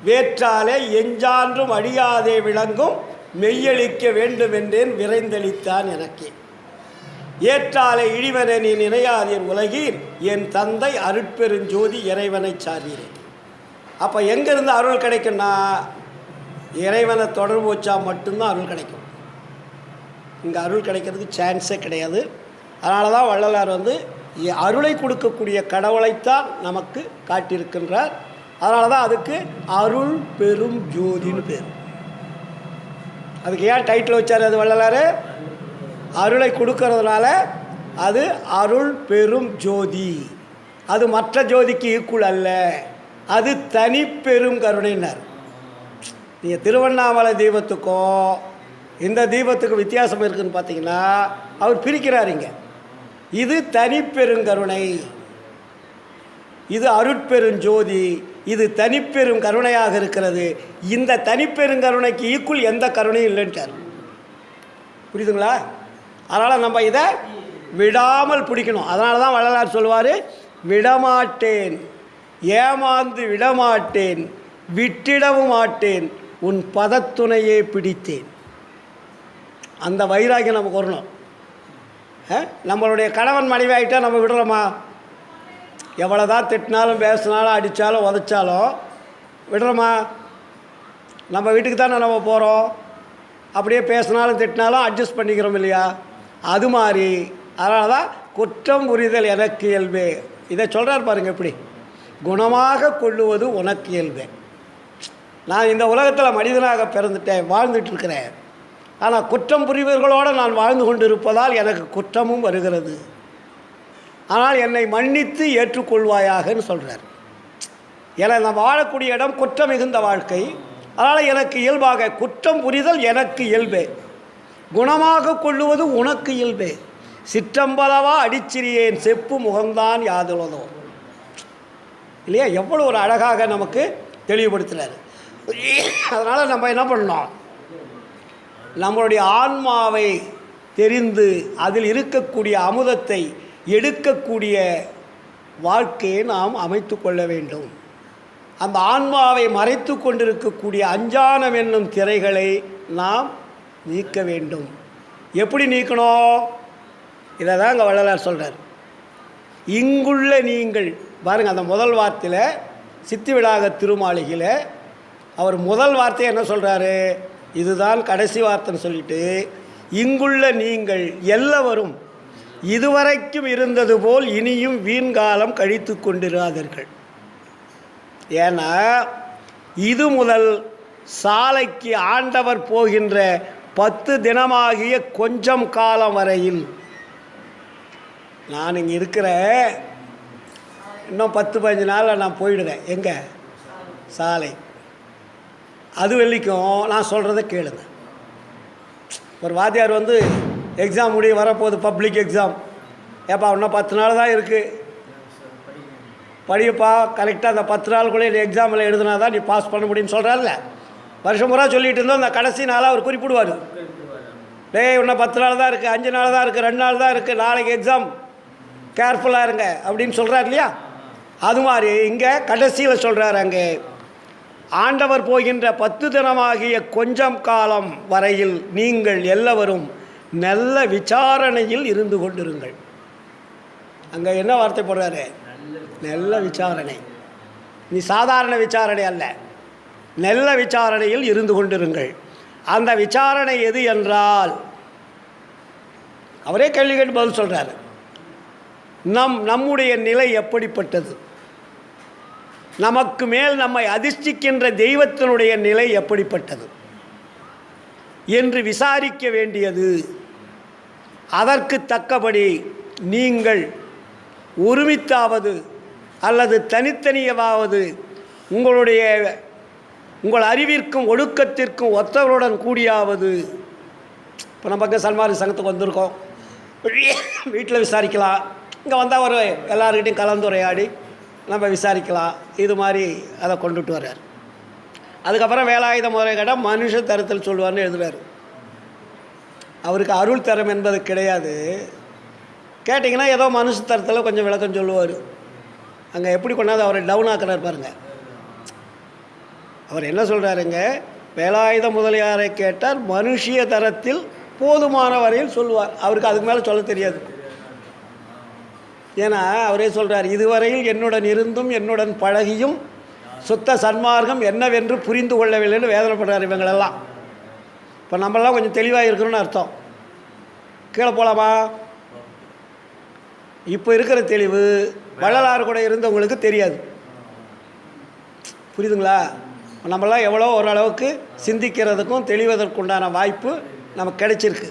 வேற்றாலே எஞ்சான்றும் அழியாதே விளங்கும் மெய்யளிக்க வேண்டுமென்றேன் விரைந்தளித்தான் எனக்கே. ஏற்றாலே இழிவனை நீ நினையாதீர் உலகீர், என் தந்தை அருட்பெருஞ்சோதி இறைவனை சார்கிறேன். அப்போ எங்கேருந்து அருள் கிடைக்குன்னா, இறைவனை தொடர்பு வச்சா மட்டும்தான் அருள் கிடைக்கும். இங்கே அருள் கிடைக்கிறதுக்கு சான்ஸே கிடையாது. அதனால தான் வள்ளலார் வந்து அருளை கொடுக்கக்கூடிய கடவுளைத்தான் நமக்கு காட்டியிருக்கின்றார். அதனால தான் அதுக்கு அருள் பெரும் ஜோதின்னு பேர். அதுக்கு ஏன் டைட்டில் வச்சார் அது வள்ளலார்? அருளை கொடுக்கறதுனால அது அருள் பெரும் ஜோதி. அது மற்ற ஜோதிக்கு ஈக்குவல் அல்ல, அது தனி பெரும் கருணைன்னார். நீங்கள் திருவண்ணாமலை தீபத்துக்கும் இந்த தீபத்துக்கு வித்தியாசம் இருக்குதுன்னு பார்த்தீங்கன்னா அவர் பிரிக்கிறாருங்க. இது தனி பெருங்கருணை, இது அருட்பெருஞ்சோதி, இது தனிப்பெரும் கருணையாக இருக்கிறது. இந்த தனிப்பெருங்கருணைக்கு ஈக்குவல் எந்த கருணையும் இல்லைன்ட்டார். புரியுதுங்களா? அதனால் நம்ம இதை விடாமல் பிடிக்கணும். அதனால தான் வள்ளலார் சொல்லுவார், விடமாட்டேன், ஏமாந்து விடமாட்டேன், விட்டிடவும் மாட்டேன், உன் பதத்துணையே பிடித்தேன். அந்த வைராகியம் நமக்கு வரணும். நம்மளுடைய கணவன் மனைவி ஆகிட்டால் நம்ம விடுறோமா? எவ்வளோ தான் திட்டினாலும் பேசினாலும் அடித்தாலும் உதைச்சாலும் விடுறோமா? நம்ம வீட்டுக்கு தானே நம்ம போகிறோம். அப்படியே பேசினாலும் திட்டினாலும் அட்ஜஸ்ட் பண்ணிக்கிறோம் இல்லையா? அது மாதிரி. அதனால தான் குற்றம் புரிதல் எனக்கு இயல்பே. இதை சொல்கிறார் பாருங்கள், எப்படி குணமாக கொள்ளுவது உனக்கு இயல்பே. நான் இந்த உலகத்தில் மனிதனாக பிறந்துட்டேன், வாழ்ந்துட்டு இருக்கிறேன். ஆனால் குற்றம் புரிவர்களோடு நான் வாழ்ந்து கொண்டு இருப்பதால் எனக்கு குற்றமும் வருகிறது. ஆனால் என்னை மன்னித்து ஏற்றுக்கொள்வாயாகன்னு சொல்கிறார். ஏன்னா நான் வாழக்கூடிய இடம் குற்றம் மிகுந்த வாழ்க்கை. அதனால் எனக்கு இயல்பாக குற்றம் புரிதல் எனக்கு இயல்பே, குணமாக கொள்ளுவது உனக்கு இயல்பே. சிற்றம்பலவா அடிச்சிறியேன் செப்பு முகம்தான் யாதுள்ளதோ. இல்லையா? எவ்வளோ ஒரு அழகாக நமக்கு தெளிவுபடுத்துகிறார். அதனால் நம்ம என்ன பண்ணோம்? நம்மளுடைய ஆன்மாவை தெரிந்து அதில் இருக்கக்கூடிய அமுதத்தை எடுக்கக்கூடிய வாழ்க்கையை நாம் அமைத்து கொள்ள வேண்டும். அந்த ஆன்மாவை மறைத்து கொண்டிருக்கக்கூடிய அஞ்ஞானம் என்னும் திரைகளை நாம் நீக்க வேண்டும். எப்படி நீக்கணும்? இதை தான் அங்கே வள்ளலார் சொல்கிறார். இங்குள்ள நீங்கள் பாருங்கள், அந்த முதல் வார்த்தையில் சித்தி விடாக திருமாளிகையில் அவர் முதல் வார்த்தையை என்ன சொல்கிறாரு? இதுதான் கடைசி வார்த்தைன்னு சொல்லிட்டு, இங்குள்ள நீங்கள் எல்லவரும் இதுவரைக்கும் இருந்தது போல் இனியும் வீண்காலம் கழித்து கொண்டிராதீர்கள். ஏன்னா இது முதல் சாலைக்கு ஆண்டவர் போகின்ற 10 தினமாகிய கொஞ்சம் காலம் வரையில் நான் இங்கே இருக்கிறேன். இன்னும் 10-15 நாளில் நான் போயிடுவேன். எங்கே? சாலை. அது வெள்ளிக்கும் நான் சொல்கிறத கேளுங்க. ஒரு வாத்தியார் வந்து எக்ஸாம் முடிய வரப்போகுது, பப்ளிக் எக்ஸாம். ஏப்பா இன்னும் 10 நாள் தான் இருக்குது, படிப்பா கரெக்டாக அந்த 10 நாளுக்குள்ளே நீ எக்ஸாமில் எழுதுனா தான் நீ பாஸ் பண்ண முடியும்னு சொல்கிறார்ல. வருஷம் பூரா சொல்லிகிட்டு இருந்தோம். அந்த கடைசி நாளாக அவர் குறிப்பிடுவார். டேய் இன்னும் 10 நாள் தான் இருக்குது, 5 நாள் தான் இருக்குது, 2 நாள் தான் இருக்குது, நாளைக்கு எக்ஸாம், கேர்ஃபுல்லாக இருங்க அப்படின்னு சொல்கிறார் இல்லையா? அது மாதிரி இங்கே கடைசியில் சொல்கிறார், அங்கே ஆண்டவர் போகின்ற 10 தினமாகிய கொஞ்சம் காலம் வரையில் நீங்கள் எல்லவரும் நல்ல விசாரணையில் இருந்து கொண்டிருங்கள். அங்கே என்ன வார்த்தை போடுறாரு? நல்ல விசாரணை. நீ சாதாரண விசாரணை அல்ல, நல்ல விசாரணையில் இருந்து கொண்டிருங்கள். அந்த விசாரணை எது என்றால், அவரே கேள்வி கேட்டு பதில் சொல்கிறார். நம்முடைய நிலை எப்படிப்பட்டது, நமக்கு மேல் நம்மை அதிர்ஷ்டிக்கின்ற தெய்வத்தினுடைய நிலை எப்படிப்பட்டது என்று விசாரிக்க வேண்டியது. அதற்கு தக்கபடி நீங்கள் ஒருமித்தாவது அல்லது தனித்தனியாவது உங்கள் அறிவிற்கும் ஒழுக்கத்திற்கும் ஒத்தவருடன் கூடியாவது. இப்போ நம்ம பக்கம் சன்மார்க்க சங்கத்துக்கு வந்திருக்கோம், வீட்டில் விசாரிக்கலாம். இங்கே வந்தால் ஒரு எல்லாருக்கிட்டையும் கலந்துரையாடி நம்ம விசாரிக்கலாம். இது மாதிரி அதை கொண்டுட்டு வர்றார். அதுக்கப்புறம் வேலாயுத முறை கேட்டால் மனுஷ தரத்தில் சொல்லுவார்னு எழுதுறாரு. அவருக்கு அருள் தரம் என்பது கிடையாது. கேட்டிங்கன்னா ஏதோ மனுஷ தரத்தில் கொஞ்சம் விளக்கம் சொல்லுவார். அங்கே எப்படி கொண்டாந்து அவரை டவுன் ஆக்குறாரு பாருங்கள். அவர் என்ன சொல்கிறாருங்க? வேலாயுத முதலியாரை கேட்டார், மனுஷிய தரத்தில் போதுமான வரையில் சொல்லுவார். அவருக்கு அதுக்கு மேலே சொல்ல தெரியாது. ஏன்னா அவரே சொல்கிறார், இதுவரையில் என்னுடன் இருந்தும் என்னுடன் பழகியும் சுத்த சன்மார்க்கம் என்னவென்று புரிந்து கொள்ளவில்லைன்னு வேதனைப்படுறார் இவங்களெல்லாம். இப்போ நம்மளாம் கொஞ்சம் தெளிவாக இருக்கணும்னு அர்த்தம். கீழே போகலாமா? இப்போ இருக்கிற தெளிவு வள்ளலார் கூட இருந்தவங்களுக்கு தெரியாது. புரியுதுங்களா? நம்மளாம் எவ்வளோ ஓரளவுக்கு சிந்திக்கிறதுக்கும் தெளிவதற்குண்டான வாய்ப்பு நமக்கு கிடைச்சிருக்கு.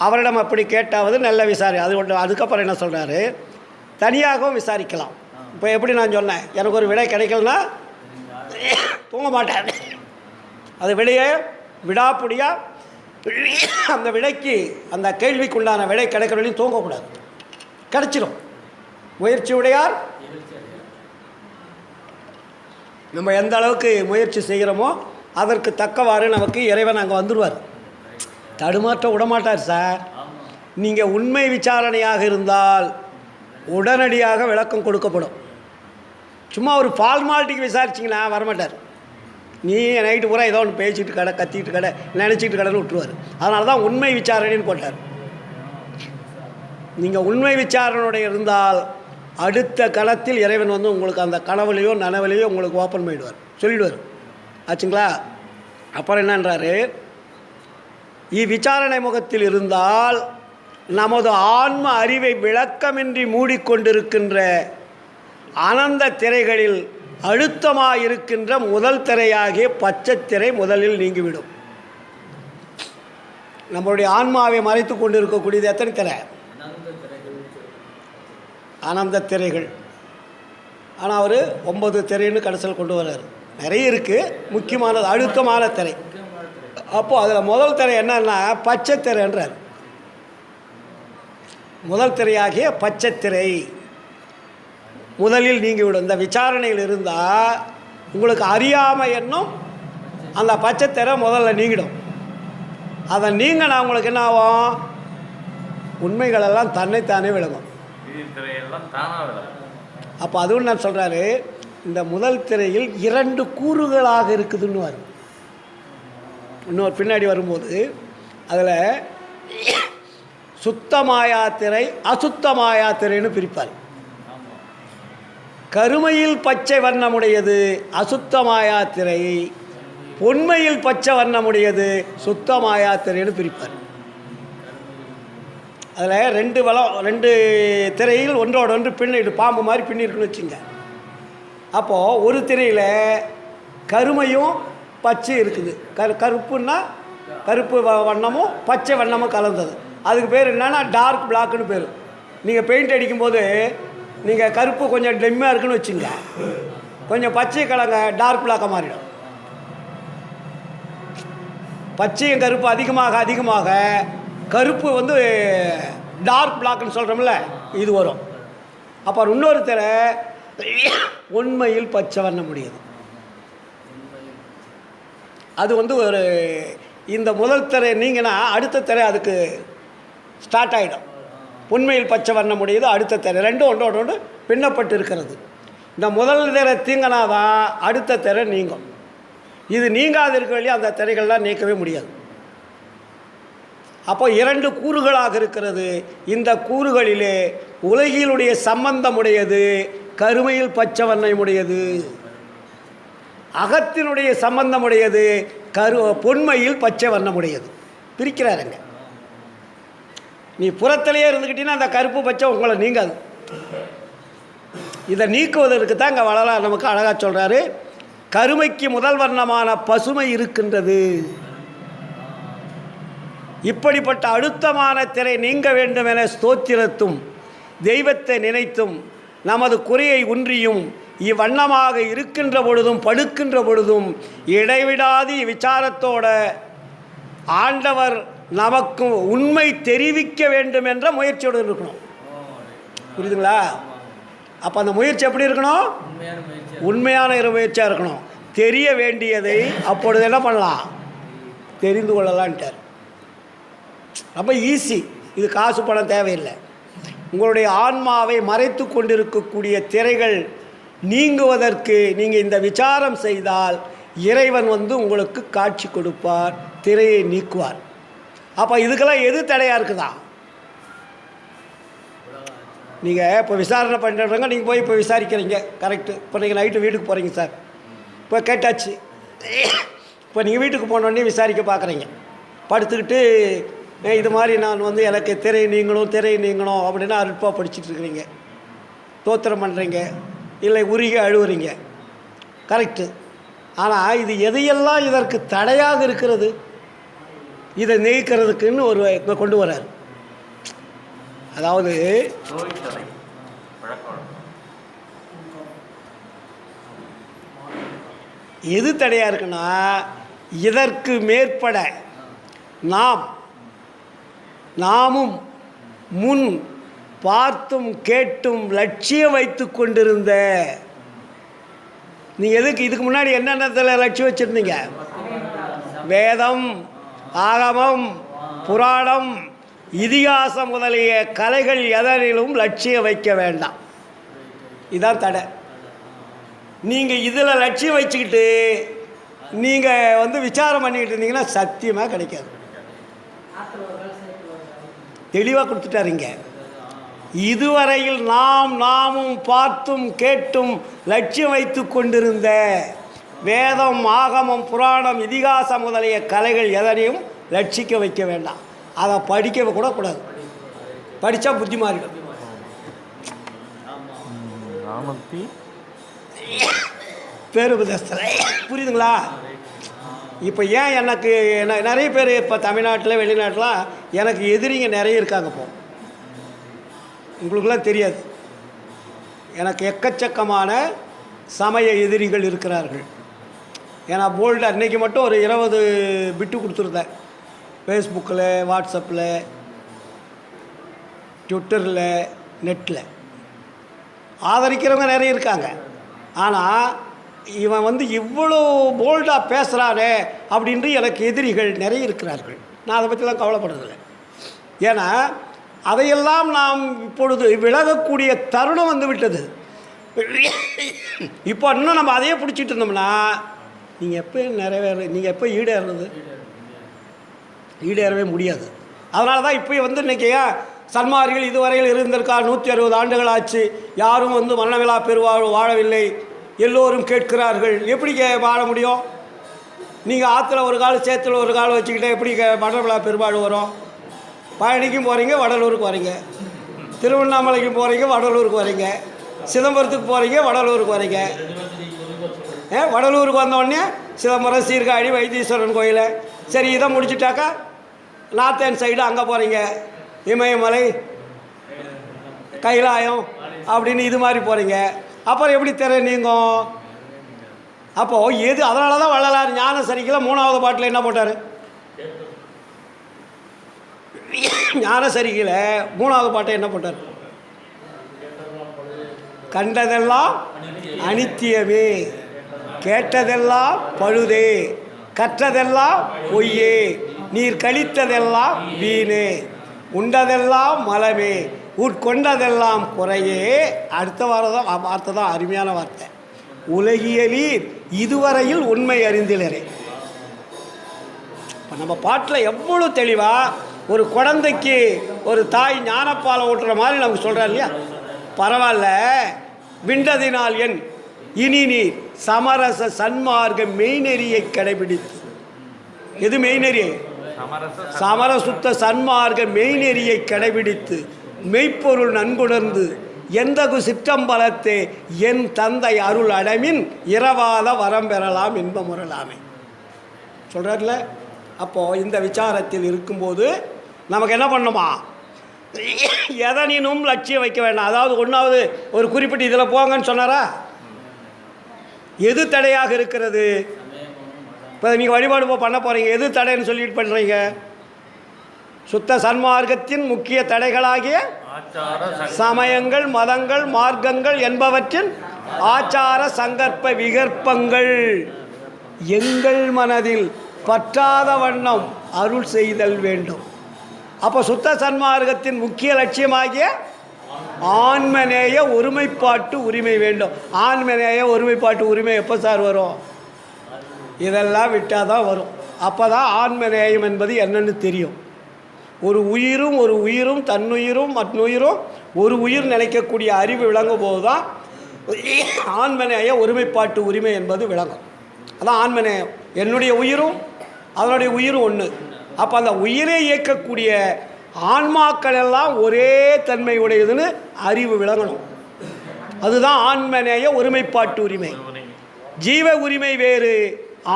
அவரிடம் அப்படி கேட்டாவது நல்ல விசாரி. அது ஒன்று. அதுக்கப்புறம் என்ன சொல்கிறாரு? தனியாகவும் விசாரிக்கலாம். இப்போ எப்படி நான் சொன்னேன், எனக்கு ஒரு விடை கிடைக்கலன்னா தூங்க மாட்டேன். அது விடையை விடாப்புடியாக அந்த விடைக்கு, அந்த கேள்விக்குண்டான விடை கிடைக்கிற வரையும் தூங்கக்கூடாது. கிடச்சிடும். முயற்சி உடையார் நம்ம எந்த அளவுக்கு முயற்சி செய்கிறோமோ அதற்கு தக்கவாறு நமக்கு இறைவன் அங்கே வந்துடுவார். தடுமாற்ற விடமாட்டார் சார். நீங்கள் உண்மை விசாரணையாக இருந்தால் உடனடியாக விளக்கம் கொடுக்கப்படும். சும்மா ஒரு ஃபார்மாலிட்டிக்கு விசாரிச்சிங்கன்னா வரமாட்டார். நீ நைட்டு பூரா ஏதோ ஒன்று பேசிக்கிட்டு கடை, கத்திக்கிட்டு கடை, நினச்சிக்கிட்டு கடைன்னு விட்டுருவார். அதனால தான் உண்மை விசாரணைன்னு போட்டார். நீங்கள் உண்மை விசாரணையுடைய இருந்தால் அடுத்த களத்தில் இறைவன் வந்து உங்களுக்கு அந்த கனவுலையோ நனவுலையோ உங்களுக்கு ஓப்பன் பண்ணிவிடுவார், சொல்லிவிடுவார். ஆச்சுங்களா? அப்புறம் என்னன்றாரு, இவ்விசாரணை முகத்தில் இருந்தால் நமது ஆன்ம அறிவை விளக்கமின்றி மூடிக்கொண்டிருக்கின்ற அனந்த திரைகளில் அழுத்தமாக இருக்கின்ற முதல் திரையாகிய பச்சை திரை முதலில் நீங்கிவிடும். நம்மளுடைய ஆன்மாவை மறைத்து கொண்டு இருக்கக்கூடியது எத்தனை திரை? அனந்த திரைகள். ஆனால் அவர் 9 திரைன்னு கடைசியில் கொண்டு வர்றார். நிறைய இருக்குது, முக்கியமானது அழுத்தமான திரை. அப்போது அதில் முதல் திரை என்னன்னா பச்சை திரைன்றார். முதல் திரையாகிய பச்சை திரை முதலில் நீங்கிவிடும். இந்த விசாரணையில் இருந்தால் உங்களுக்கு அறியாமை என்னும் அந்த பச்சை திரை முதல்ல நீங்கிடும். அதை நீங்கினா உங்களுக்கு என்ன ஆகும்? உண்மைகளெல்லாம் தன்னைத்தானே விளங்கும். அப்போ அதுவும் நான் சொல்கிறாரு, இந்த முதல் திரையில் 2 கூறுகளாக இருக்குதுன்னு வரும். இன்னொரு பின்னாடி வரும்போது அதில் சுத்தமாயா திரை, அசுத்தமாயா திரைன்னு பிரிப்பார். கருமையில் பச்சை வண்ணமுடையது அசுத்தமாயா திரை, பொன்மையில் பச்சை வண்ணமுடையது சுத்தமாயா திரைன்னு பிரிப்பார். அதில் 2 திரையில் ஒன்றோட ஒன்று பின்னிட்டு பாம்பு மாதிரி பின்னிருக்குன்னு வச்சுங்க. அப்போது ஒரு திரையில் கருமையும் பச்சை இருக்குது. கருப்புன்னா கருப்பு வண்ணமும் பச்சை வண்ணமும் கலந்தது. அதுக்கு பேர் என்னென்னா டார்க் பிளாக்குன்னு பேர். நீங்கள் பெயிண்ட் அடிக்கும்போது நீங்கள் கருப்பு கொஞ்சம் டெம்மியாக இருக்குன்னு வச்சுங்க, கொஞ்சம் பச்சை கலங்க டார்க் பிளாக்காக மாறிடும். பச்சையும் கருப்பு அதிகமாக அதிகமாக கருப்பு வந்து டார்க் பிளாக்னு சொல்கிறோம்ல, இது வரும். அப்புறம் இன்னொரு திரை உண்மையில் பச்சை வண்ண முடியுது. அது வந்து ஒரு இந்த முதல் திரை நீங்கன்னா அடுத்த திரை அதுக்கு ஸ்டார்ட் ஆகிடும். உண்மையில் பச்சை வண்ண முடியுது அடுத்த திரை, ரெண்டும் ஒன்றோட ஒன்று பின்னப்பட்டு இருக்கிறது. இந்த முதல் திரை தீங்கினாதான் அடுத்த திரை நீங்கும். இது நீங்காது இருக்க வேண்டிய அந்த திரைகள்லாம் நீக்கவே முடியாது. அப்போ 2 கூறுகளாக இருக்கிறது. இந்த கூறுகளிலே உலகிலுடைய சம்பந்தமுடையது கருமையில் பச்சை வண்ணமுடையது, அகத்தினுடைய சம்பந்தமுடையது பொன்மையில் பச்சை வண்ணமுடையது. பிரிக்கிறாருங்க. நீ புறத்திலேயே இருந்துக்கிட்டீங்கன்னா அந்த கருப்பு பச்சை உங்களை நீங்காது. இதை நீக்குவதற்கு தான் இங்கே வளரார் நமக்கு அழகாக சொல்கிறாரு, கருமைக்கு முதல் வண்ணமான பசுமை இருக்கின்றது. இப்படிப்பட்ட அழுத்தமான திரை நீங்க வேண்டும் என ஸ்தோத்திரத்தும் தெய்வத்தை நினைத்தும் நமது குறையை உன்றியும் இவ்வண்ணமாக இருக்கின்ற பொழுதும் படுக்கின்ற பொழுதும் இடைவிடாது விசாரத்தோட ஆண்டவர் நமக்கு உண்மை தெரிவிக்க வேண்டும் என்ற முயற்சியோடு இருக்கணும். புரியுதுங்களா? அப்போ அந்த முயற்சி எப்படி இருக்கணும்? உண்மையான முயற்சியாக இருக்கணும். தெரிய வேண்டியதை அப்பொழுது என்ன பண்ணலாம்? தெரிந்து கொள்ளலான்ட்டார். ரொம்ப ஈஸி. இது காசு பணம் தேவையில்லை. உங்களுடைய ஆன்மாவை மறைத்து கொண்டிருக்கக்கூடிய திரைகள் நீங்குவதற்கு நீங்கள் இந்த விசாரம் செய்தால் இறைவன் வந்து உங்களுக்கு காட்சி கொடுப்பார், திரையை நீக்குவார். அப்போ இதுக்கெல்லாம் எது தடையாக இருக்குதா? நீங்கள் இப்போ விசாரணை பண்ணுறவங்க நீங்கள் போய் இப்போ விசாரிக்கிறீங்க, கரெக்டு. இப்போ நீங்கள் நைட்டு வீட்டுக்கு போகிறீங்க சார், இப்போ கேட்டாச்சு. இப்போ நீங்கள் வீட்டுக்கு போனோடனே விசாரிக்க பார்க்குறீங்க, படுத்துக்கிட்டு இது மாதிரி நான் வந்து எனக்கு திரை நீங்கணும் அப்படின்னா அருட்பா படிச்சுட்ருக்குறீங்க, தோத்திரம் பண்ணுறீங்க, இல்லை உருகி அழுவுறீங்க, கரெக்டு. ஆனால் இது எதையெல்லாம் இதற்கு தடையாக இருக்கிறது, இதை நீக்கிறதுக்குன்னு ஒரு இங்கே கொண்டு வர்றார். அதாவது எது தடையாக இருக்குன்னா, இதற்கு மேற்பட நாமும் முன் பார்த்தும் கேட்டும் லட்சியம் வைத்து கொண்டிருந்த நீங்கள் எதுக்கு இதுக்கு முன்னாடி என்னென்னத்தில் லட்சியம் வச்சுருந்தீங்க? வேதம், ஆகமம், புராணம், இதிகாசம் முதலிய கலைகள் எதனிலும் லட்சியம் வைக்க வேண்டாம். இதான் தடை. நீங்கள் இதில் லட்சியம் வச்சுக்கிட்டு நீங்கள் வந்து விசாரம் பண்ணிக்கிட்டு இருந்தீங்கன்னா சத்தியமாக கிடைக்காது. தெளிவாக கொடுத்துட்டாருங்க. இதுவரையில் நாமும் பார்த்தும் கேட்டும் லட்சியம் வைத்து கொண்டிருந்த வேதம், ஆகமம், புராணம், இதிகாசம் முதலிய கலைகள் எதனையும் லட்சிக்க வைக்க வேண்டாம். அதை படிக்க கூட கூடாது. படித்தா புத்தி மாறிடும். பேருபதேசத்தில் புரியுதுங்களா? இப்போ ஏன் எனக்கு நிறைய பேர் இப்போ தமிழ்நாட்டில் வெளிநாட்டிலாம் எனக்கு எதிரிங்க நிறைய இருக்காங்க. இப்போ உங்களுக்கெல்லாம் தெரியாது, எனக்கு எக்கச்சக்கமான சமய எதிரிகள் இருக்கிறார்கள். ஏன்னா போல்டு அன்றைக்கி மட்டும் ஒரு 20 பிட்டு கொடுத்துருந்தேன். ஃபேஸ்புக்கில், வாட்ஸ்அப்பில், ட்விட்டரில், நெட்டில் ஆதரிக்கிறவங்க நிறைய இருக்காங்க. ஆனால் இவன் வந்து இவ்வளோ போல்டாக பேசுகிறானே அப்படின்ட்டு எனக்கு எதிரிகள் நிறைய இருக்கிறார்கள். நான் அதை பற்றிலாம் கவலைப்படுறதில்லை. ஏன்னா அதையெல்லாம் நாம் இப்பொழுது விலகக்கூடிய தருணம் வந்து விட்டது. இப்போ இன்னும் நம்ம அதையே பிடிச்சிட்டு இருந்தோம்னா நீங்கள் எப்போ ஈடேறவே முடியாது. அதனால தான் இப்போ வந்து இன்றைக்கி சன்மார்கள் இதுவரையில் இருந்திருக்கா 160 ஆண்டுகள் ஆச்சு, யாரும் வந்து மரணவிழா பெருவாழ்வு வாழவில்லை, எல்லோரும் கேட்கிறார்கள். எப்படி வாழ முடியும்? நீங்கள் ஆற்றுல ஒரு கால் சேத்துல ஒரு கால் வச்சுக்கிட்டே எப்படி மரணவிழா பெருவாழ்வு வரும்? பழனிக்கும் போகிறீங்க, வடலூருக்கு வரீங்க, திருவண்ணாமலைக்கும் போகிறீங்க, வடலூருக்கு வரீங்க, சிதம்பரத்துக்கு போகிறீங்க, வடலூருக்கு வரீங்க. வடலூருக்கு வந்தோடனே சிதம்பரம், சீர்காழி, வைத்தீஸ்வரன் கோயில். சரி, இதை முடிச்சுட்டாக்கா நார்த்தன் சைடு அங்கே போகிறீங்க, இமயமலை, கைலாயம் அப்படின்னு இது மாதிரி போகிறீங்க. அப்புறம் எப்படி தெரிய நீங்கும்? அப்போது எது? அதனால தான் வள்ளலார் ஞான சரிக்கில் 3வது பாட்டில் என்ன போட்டார்? ஞான சரிக்கில் 3வது பாட்டை என்ன போட்டார்? கண்டதெல்லாம் அனித்தியமே, கேட்டதெல்லாம் பழுதே, கற்றதெல்லாம் பொய்யே, நீர் கழித்ததெல்லாம் வீணே, உண்டதெல்லாம் மலமே, உட்கொண்டதெல்லாம் குறையே. அடுத்த வார்த்தை தான் அருமையான வார்த்தை. உலகியலீர் இதுவரையில் உண்மை அறிந்திலரே. இப்போ நம்ம பாட்டில் எவ்வளோ தெளிவாக ஒரு குழந்தைக்கு ஒரு தாய் ஞானப்பாலை ஊட்டுற மாதிரி நமக்கு சொல்கிறார் இல்லையா? பரவாயில்ல, விண்டதினால் என் இனி நீர் சமரச சன்மார்க்க மெய்நெறியை கடைபிடித்து. எது மெய்நெறி? சமரசுத்த சன்மார்க்க மெய்நெறியை கடைபிடித்து மெய்ப்பொருள் நன்குணர்ந்து எந்தகு சிற்றம்பலத்தே என் தந்தை அருள் அடமின் இரவாத வரம் பெறலாம் இன்ப முறலாமே சொல்கிறார்ல. அப்போது இந்த விசாரத்தில் இருக்கும்போது நமக்கு என்ன பண்ணுமா? எதனினும் லட்சியம் வைக்க வேண்டாம். அதாவது ஒன்றாவது ஒரு குறிப்பிட்டு இதில் போங்கன்னு சொன்னாரா? எது தடையாக இருக்கிறது? இப்போ நீங்கள் வழிபாடு பண்ண போகிறீங்க, எது தடைன்னு சொல்லிட்டு பண்ணுறீங்க? சுத்த சன்மார்க்கத்தின் முக்கிய தடைகளாகிய சமயங்கள், மதங்கள், மார்க்கங்கள் என்பவற்றின் ஆச்சார சங்கற்ப விகற்பங்கள் எங்கள் மனதில் பற்றாத வண்ணம் அருள் செய்தல் வேண்டும். அப்போ சுத்த சன்மார்க்கத்தின் முக்கிய லட்சியமாகிய ஆன்மநேய ஒருமைப்பாட்டு உரிமை வேண்டும். ஆன்மநேய ஒருமைப்பாட்டு உரிமை எப்போ சார் வரும்? இதெல்லாம் விட்டால் தான் வரும். அப்போ தான் ஆன்மநேயம் என்பது என்னன்னு தெரியும். ஒரு உயிரும் தன்னுயிரும் மற்றுயிரும் ஒரு உயிர் நினைக்கக்கூடிய அறிவு விளங்கும் போது தான் ஆன்மநேய ஒருமைப்பாட்டு உரிமை என்பது விளங்கும். அதான் ஆன்மநேயம். என்னுடைய உயிரும் அதனுடைய உயிரும் ஒன்று. அப்போ அந்த உயிரை இயக்கக்கூடிய ஆன்மாக்கள் எல்லாம் ஒரே தன்மை உடையதுன்னு அறிவு விளங்கணும். அதுதான் ஆன்மநேய ஒருமைப்பாட்டு உரிமை. ஜீவ உரிமை வேறு,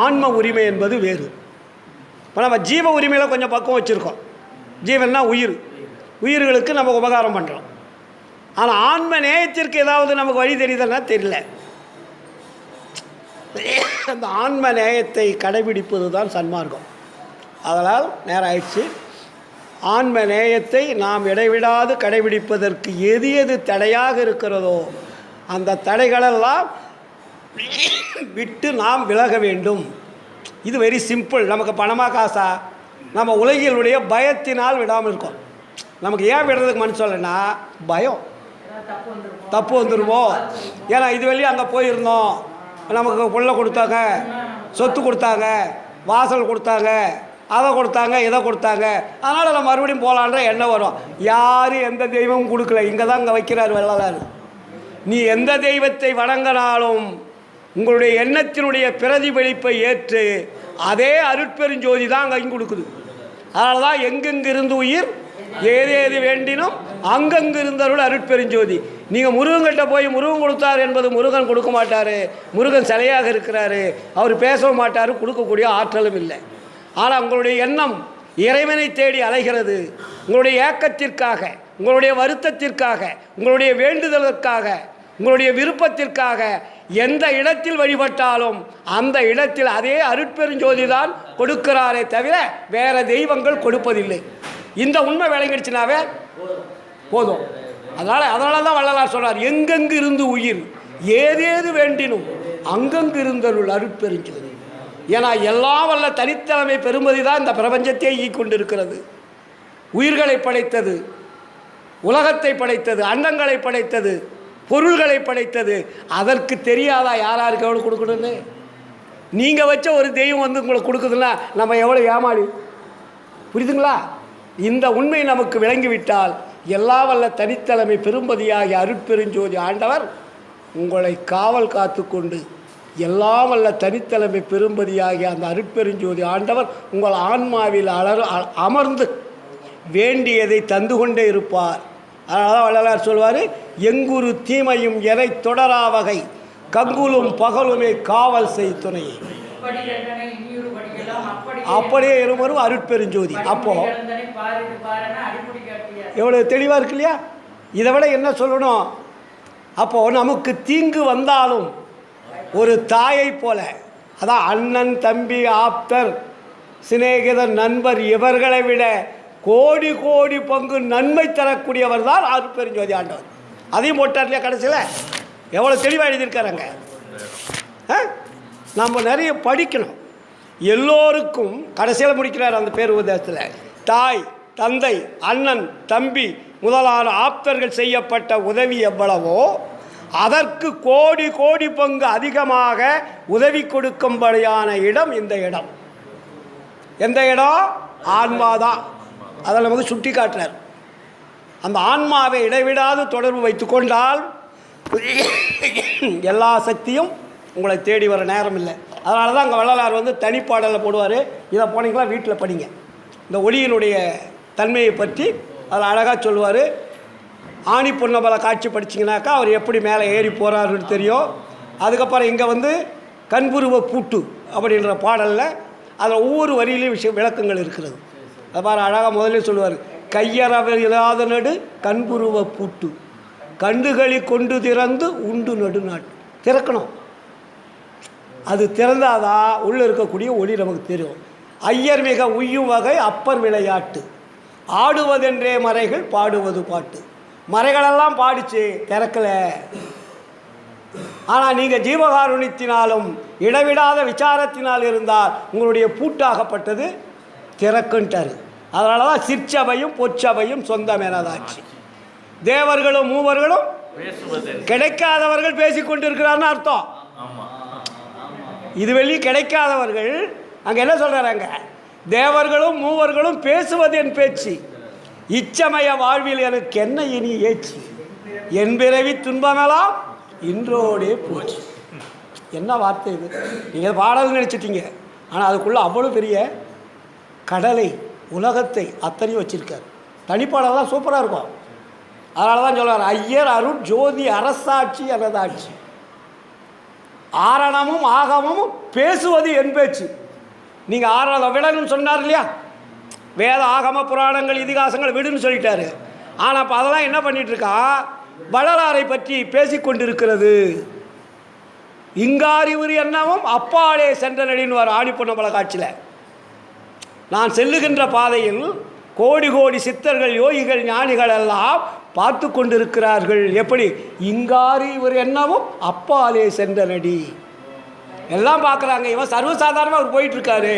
ஆன்ம உரிமை என்பது வேறு. இப்போ நம்ம ஜீவ உரிமையில் கொஞ்சம் பக்கம் வச்சுருக்கோம். ஜீவன்னா உயிர்களுக்கு நம்ம உபகாரம் பண்ணுறோம். ஆனால் ஆன்ம நேயத்திற்கு ஏதாவது நமக்கு வழி தெரியுதுன்னா தெரியல. அந்த ஆன்ம நேயத்தை கடைபிடிப்பது தான் சன்மார்க்கம். அதனால் நேரம் ஆயிடுச்சு. ஆன்ம நேயத்தை நாம் இடைவிடாது கடைபிடிப்பதற்கு எது எது தடையாக இருக்கிறதோ அந்த தடைகளெல்லாம் விட்டு நாம் விலக வேண்டும். இது வெரி சிம்பிள். நமக்கு பணமாக காசா நம்ம உலகிலுடைய பயத்தினால் விடாமல் இருக்கோம். நமக்கு ஏன் விடுறதுக்கு மனசு சொல்லலைன்னா பயம், தப்பு வந்துடுமோ. ஏன்னா இது வெளியே அங்கே போயிருந்தோம், நமக்கு புள்ள கொடுத்தாங்க, சொத்து கொடுத்தாங்க, வாசல் கொடுத்தாங்க, அதை கொடுத்தாங்க, இதை கொடுத்தாங்க, அதனால் நம்ம மறுபடியும் போகலான்ற எண்ணம் வரும். யாரும் எந்த தெய்வமும் கொடுக்கல, இங்கே தான் இங்கே வைக்கிறார் வள்ளலார். நீ எந்த தெய்வத்தை வணங்கினாலும் உங்களுடைய எண்ணத்தினுடைய பிரதிபலிப்பை ஏற்று அதே அருட்பெருஞ்சோதி தான் அங்கே கொடுக்குது. அதனால தான் எங்கெங்கிருந்து உயிர் ஏதேது வேண்டினும் அங்கங்கு இருந்தருள் அருட்பெருஞ்சோதி. நீங்கள் முருகன்கிட்ட போய் முருகன் கொடுத்தார் என்பது முருகன் கொடுக்க மாட்டார். முருகன் சிலையாக இருக்கிறாரு, அவர் பேசவும் மாட்டார், கொடுக்கக்கூடிய ஆற்றலும் இல்லை. ஆனால் உங்களுடைய எண்ணம் இறைவனை தேடி அலைகிறது. உங்களுடைய ஏக்கத்திற்காக, உங்களுடைய வருத்தத்திற்காக, உங்களுடைய வேண்டுதலுக்காக, உங்களுடைய விருப்பத்திற்காக எந்த இடத்தில் வழிபட்டாலும் அந்த இடத்தில் அதே அருட்பெருஞ்சோதி தான் கொடுக்கிறாரே தவிர வேறு தெய்வங்கள் கொடுப்பதில்லை. இந்த உண்மை விளங்கிடுச்சுனாவே போதும். அதனால தான் வள்ளலார் சொல்கிறார், எங்கெங்கு இருந்து உயிர் ஏதேது வேண்டினும் அங்கங்கு இருந்தருள் அருட்பெருஞ்சோதி. ஏன்னா எல்லாம் வல்ல தனித்தலைமை பெருமதி தான் இந்த பிரபஞ்சத்தை ஈக்கொண்டிருக்கிறது. உயிர்களை படைத்தது, உலகத்தை படைத்தது, அண்டங்களை படைத்தது, பொருள்களை படைத்தது. அதற்கு தெரியாதா யாராருக்கு எவ்வளோ கொடுக்கணும்னு? நீங்கள் வச்ச ஒரு தெய்வம் வந்து உங்களுக்கு கொடுக்குதுன்னா நம்ம எவ்வளோ ஏமாளி, புரியுதுங்களா? இந்த உண்மை நமக்கு விளங்கிவிட்டால் எல்லா வல்ல தனித்தலைமை பெரும்பதியாகிய அருட்பெருஞ்சோதி ஆண்டவர் உங்களை காவல் காத்து கொண்டு எல்லாம் வல்ல தனித்தலைமை பெரும்பதியாகிய அந்த அருட்பெருஞ்சோதி ஆண்டவர் உங்கள் ஆன்மாவில் அமர்ந்து வேண்டியதை தந்து கொண்டே இருப்பார். அதனால தான் வள்ளலார் சொல்வார், எங்குரு தீமையும் எரை தொடரா வகை கங்குலும் பகலுமே காவல் செய் துணையை. அப்படியே இருவரும் அருட்பெருஞ்சோதி. அப்போ எவ்வளோ தெளிவாக இருக்கு இல்லையா? இதை விட என்ன சொல்லணும்? அப்போது நமக்கு தீங்கு வந்தாலும் ஒரு தாயை போல, அதான் அண்ணன், தம்பி, ஆப்தர், சிநேகிதர், நண்பர் இவர்களை விட கோடி கோடி பங்கு நன்மை தரக்கூடியவர் தான் அருட்பெருஞ்சோதி ஆண்டவர். அதையும் போட்டார் இல்லையா கடைசியில்? எவ்வளோ தெளிவாக எழுதியிருக்காருங்க. நம்ம நிறைய படிக்கணும். எல்லோருக்கும் கடைசியில் முடிக்கிறார் அந்த பேர் உபதேசத்தில், தாய், தந்தை, அண்ணன், தம்பி முதலான ஆப்தர்கள் செய்யப்பட்ட உதவி எவ்வளவோ அதற்கு கோடி கோடி பங்கு அதிகமாக உதவி கொடுக்கும்படியான இடம் இந்த இடம். எந்த இடம்? ஆன்மாதான். அதை நமக்கு சுட்டி காட்டுறார். அந்த ஆன்மாவை இடைவிடாது தொடர்பு வைத்து கொண்டால் எல்லா சக்தியும் உங்களை தேடி வர நேரம் இல்லை. அதனால தான் அங்கே வள்ளலார் வந்து தனிப்பாடலில் போடுவார். இதை போனீங்களா வீட்டில் படிங்க. இந்த ஒளியினுடைய தன்மையை பற்றி அதில் அழகாக சொல்லுவார். ஆணி பொன்னபல காட்சி படிச்சிங்கனாக்கா அவர் எப்படி மேலே ஏறி போகிறாருன்னு தெரியும். அதுக்கப்புறம் இங்கே வந்து கண்புருவ பூட்டு அப்படின்ற பாடலில் அதில் ஒவ்வொரு வரியிலையும் விளக்கங்கள் இருக்கிறது. அது மாதிரி அழகாக முதலே சொல்லுவார், கையறவர் இல்லாத நடு கண்புருவ பூட்டு கண்டுகளி கொண்டு திறந்து உண்டு நடுநாட்டு. திறக்கணும். அது திறந்தாதான் உள்ளே இருக்கக்கூடிய ஒளி நமக்கு தெரியும். ஐயர் மிக உய்யும் வகை அப்பர் விளையாட்டு ஆடுவதென்றே மறைகள் பாடுவது பாட்டு. மறைகளெல்லாம் பாடிச்சு திறக்கலை. ஆனால் நீங்கள் ஜீவகாருண்யத்தினாலும் இடைவிடாத விசாரத்தினால் இருந்தால் உங்களுடைய பூட்டாகப்பட்டது திறக்குன்ட்டார். அதனால தான் சிற்சபையும் பொற்சபையும் சொந்தமெனதாச்சு. தேவர்களும் மூவர்களும் கிடைக்காதவர்கள் பேசிக்கொண்டிருக்கிறார்னு அர்த்தம். இது வெளியே கிடைக்காதவர்கள் அங்கே என்ன சொல்கிறாங்க? தேவர்களும் மூவர்களும் பேசுவது என் பேச்சு, இச்சமய வாழ்வில் எனக்கு என்ன இனி ஏச்சு, என் பிறவி துன்பமெல்லாம் இன்றோடே போச்சு. என்ன வார்த்தை இது! நீங்கள் பாடல்னு நினச்சிட்டீங்க, ஆனால் அதுக்குள்ளே அவ்வளோ பெரிய கடலை, உலகத்தை அத்தனையும் வச்சுருக்கார். தனிப்பாடல் தான் சூப்பராக இருக்கும். அதனால தான் சொல்லுவார், ஐயர் அருட் ஜோதி அரசாட்சி எனதாட்சி, ஆரணமும் ஆகமும் பேசுவது என் பேச்சு. நீங்கள் ஆரணம் விடணும்னு சொன்னார் இல்லையா? வேத ஆகம புராணங்கள் இதிகாசங்கள் விடுன்னு சொல்லிட்டாரு. ஆனால் இப்போ அதெல்லாம் என்ன பண்ணிகிட்ருக்கா? வள்ளலாரை பற்றி பேசிக்கொண்டிருக்கிறது. இங்காரிவுரி என்னவும் அப்பாலே சென்ற நடினுவார் ஆணி பொன்னம்பல காட்சியில். நான் செல்லுகின்ற பாதையில் கோடி கோடி சித்தர்கள், யோகிகள், ஞானிகள் எல்லாம் பார்த்து கொண்டிருக்கிறார்கள். எப்படி? இங்காரி இவர் என்னவும் அப்பாலே சென்ற நடி. எல்லாம் பார்க்குறாங்க, இவன் சர்வசாதாரணமாக அவர் போயிட்டுருக்காரு.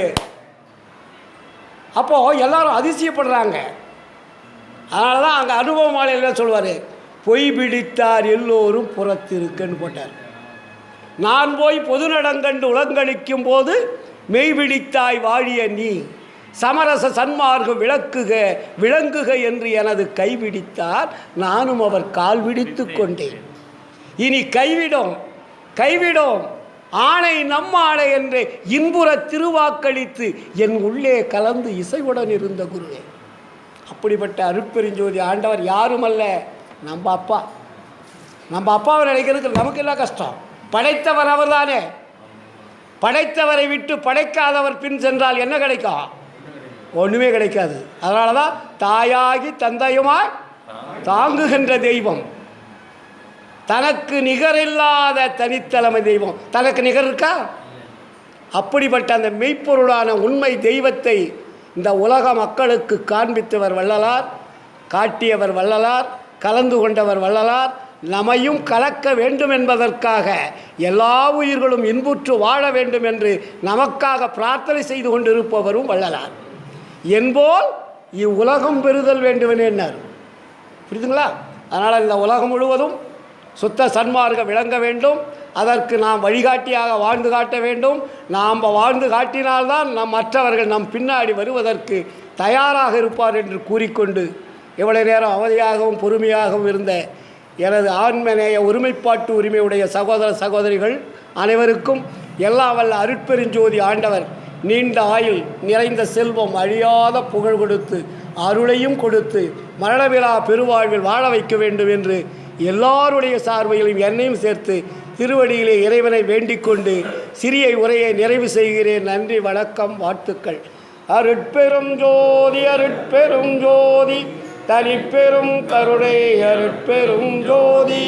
அப்போது எல்லாரும் அதிசயப்படுறாங்க. அதனால தான் அங்கே அனுபவ மாலையில் சொல்லுவார், பொய் பிடித்தார் எல்லோரும் புறத்திருக்குன்னு போட்டார். நான் போய் பொது நடங்கண்டு உலங்களிக்கும் போது மெய் பிடித்தாய் வாழிய நீ சமரச சன்மார்க்கம் விளங்குக என்று எனது கைவிடித்தார், நானும் அவர் கால் விடித்து கொண்டேன். இனி கைவிடும் ஆணை நம் ஆணை என்று இன்புற திருவாக்களித்து என் உள்ளே கலந்து இசைவுடன் இருந்த குருவே. அப்படிப்பட்ட அருட்பெருஞ்சோதி ஆண்டவர் யாரும் அல்ல, நம்ம அப்பா. நம்ம அப்பாவை நினைக்கிறதுக்கு நமக்கு என்ன கஷ்டம்? படைத்தவர் அவர் தானே. படைத்தவரை விட்டு படைக்காதவர் பின் சென்றால் என்ன கிடைக்கும்? ஒன்றுமே கிடைக்காது. அதனால தான் தாயாகி தந்தையுமாய் தாங்குகின்ற தெய்வம், தனக்கு நிகரில்லாத தனித்தலைமை தெய்வம். தனக்கு நிகர் இருக்கா? அப்படிப்பட்ட அந்த மெய்ப்பொருளான உண்மை தெய்வத்தை இந்த உலக மக்களுக்கு காண்பித்தவர் வள்ளலார், காட்டியவர் வள்ளலார், கலந்து கொண்டவர் வள்ளலார். நம்மையும் கலக்க வேண்டும் என்பதற்காக எல்லா உயிர்களும் இன்புற்று வாழ வேண்டும் என்று நமக்காக பிரார்த்தனை செய்து கொண்டிருப்பவரும் வள்ளலார். என்போல் இவ்வுலகம் பெறுதல் வேண்டுமென என்னார். புரியுதுங்களா? அதனால் இந்த உலகம் முழுவதும் சுத்த சன்மார்க்கம் விளங்க வேண்டும். அதற்கு நாம் வழிகாட்டியாக வாழ்ந்து காட்ட வேண்டும். நாம் வாழ்ந்து காட்டினால்தான் மற்றவர்கள் நம் பின்னாடி வருவதற்கு தயாராக இருப்பார் என்று கூறிக்கொண்டு, எவ்வளவு நேரம் அவதியாகவும் பொறுமையாகவும் இருந்த எனது ஆன்மநேய ஒருமைப்பாட்டு உரிமையுடைய சகோதர சகோதரிகள் அனைவருக்கும் எல்லாம் வல்ல அருட்பெருஞ்சோதி ஆண்டவர் நீண்ட ஆயுள், நிறைந்த செல்வம், அழியாத புகழ் கொடுத்து அருளையும் கொடுத்து மரணவிழா பெருவாழ்வில் வாழ வைக்க வேண்டும் என்று எல்லாருடைய சார்பையிலும் என்னையும் சேர்த்து திருவடியிலே இறைவனை வேண்டிக் கொண்டு சிறிய உரையை நிறைவு செய்கிறேன். நன்றி, வணக்கம், வாழ்த்துக்கள். அருட்பெரும் ஜோதி அருட்பெரும் ஜோதி தனிப்பெரும் கருணை அருட்பெரும் ஜோதி.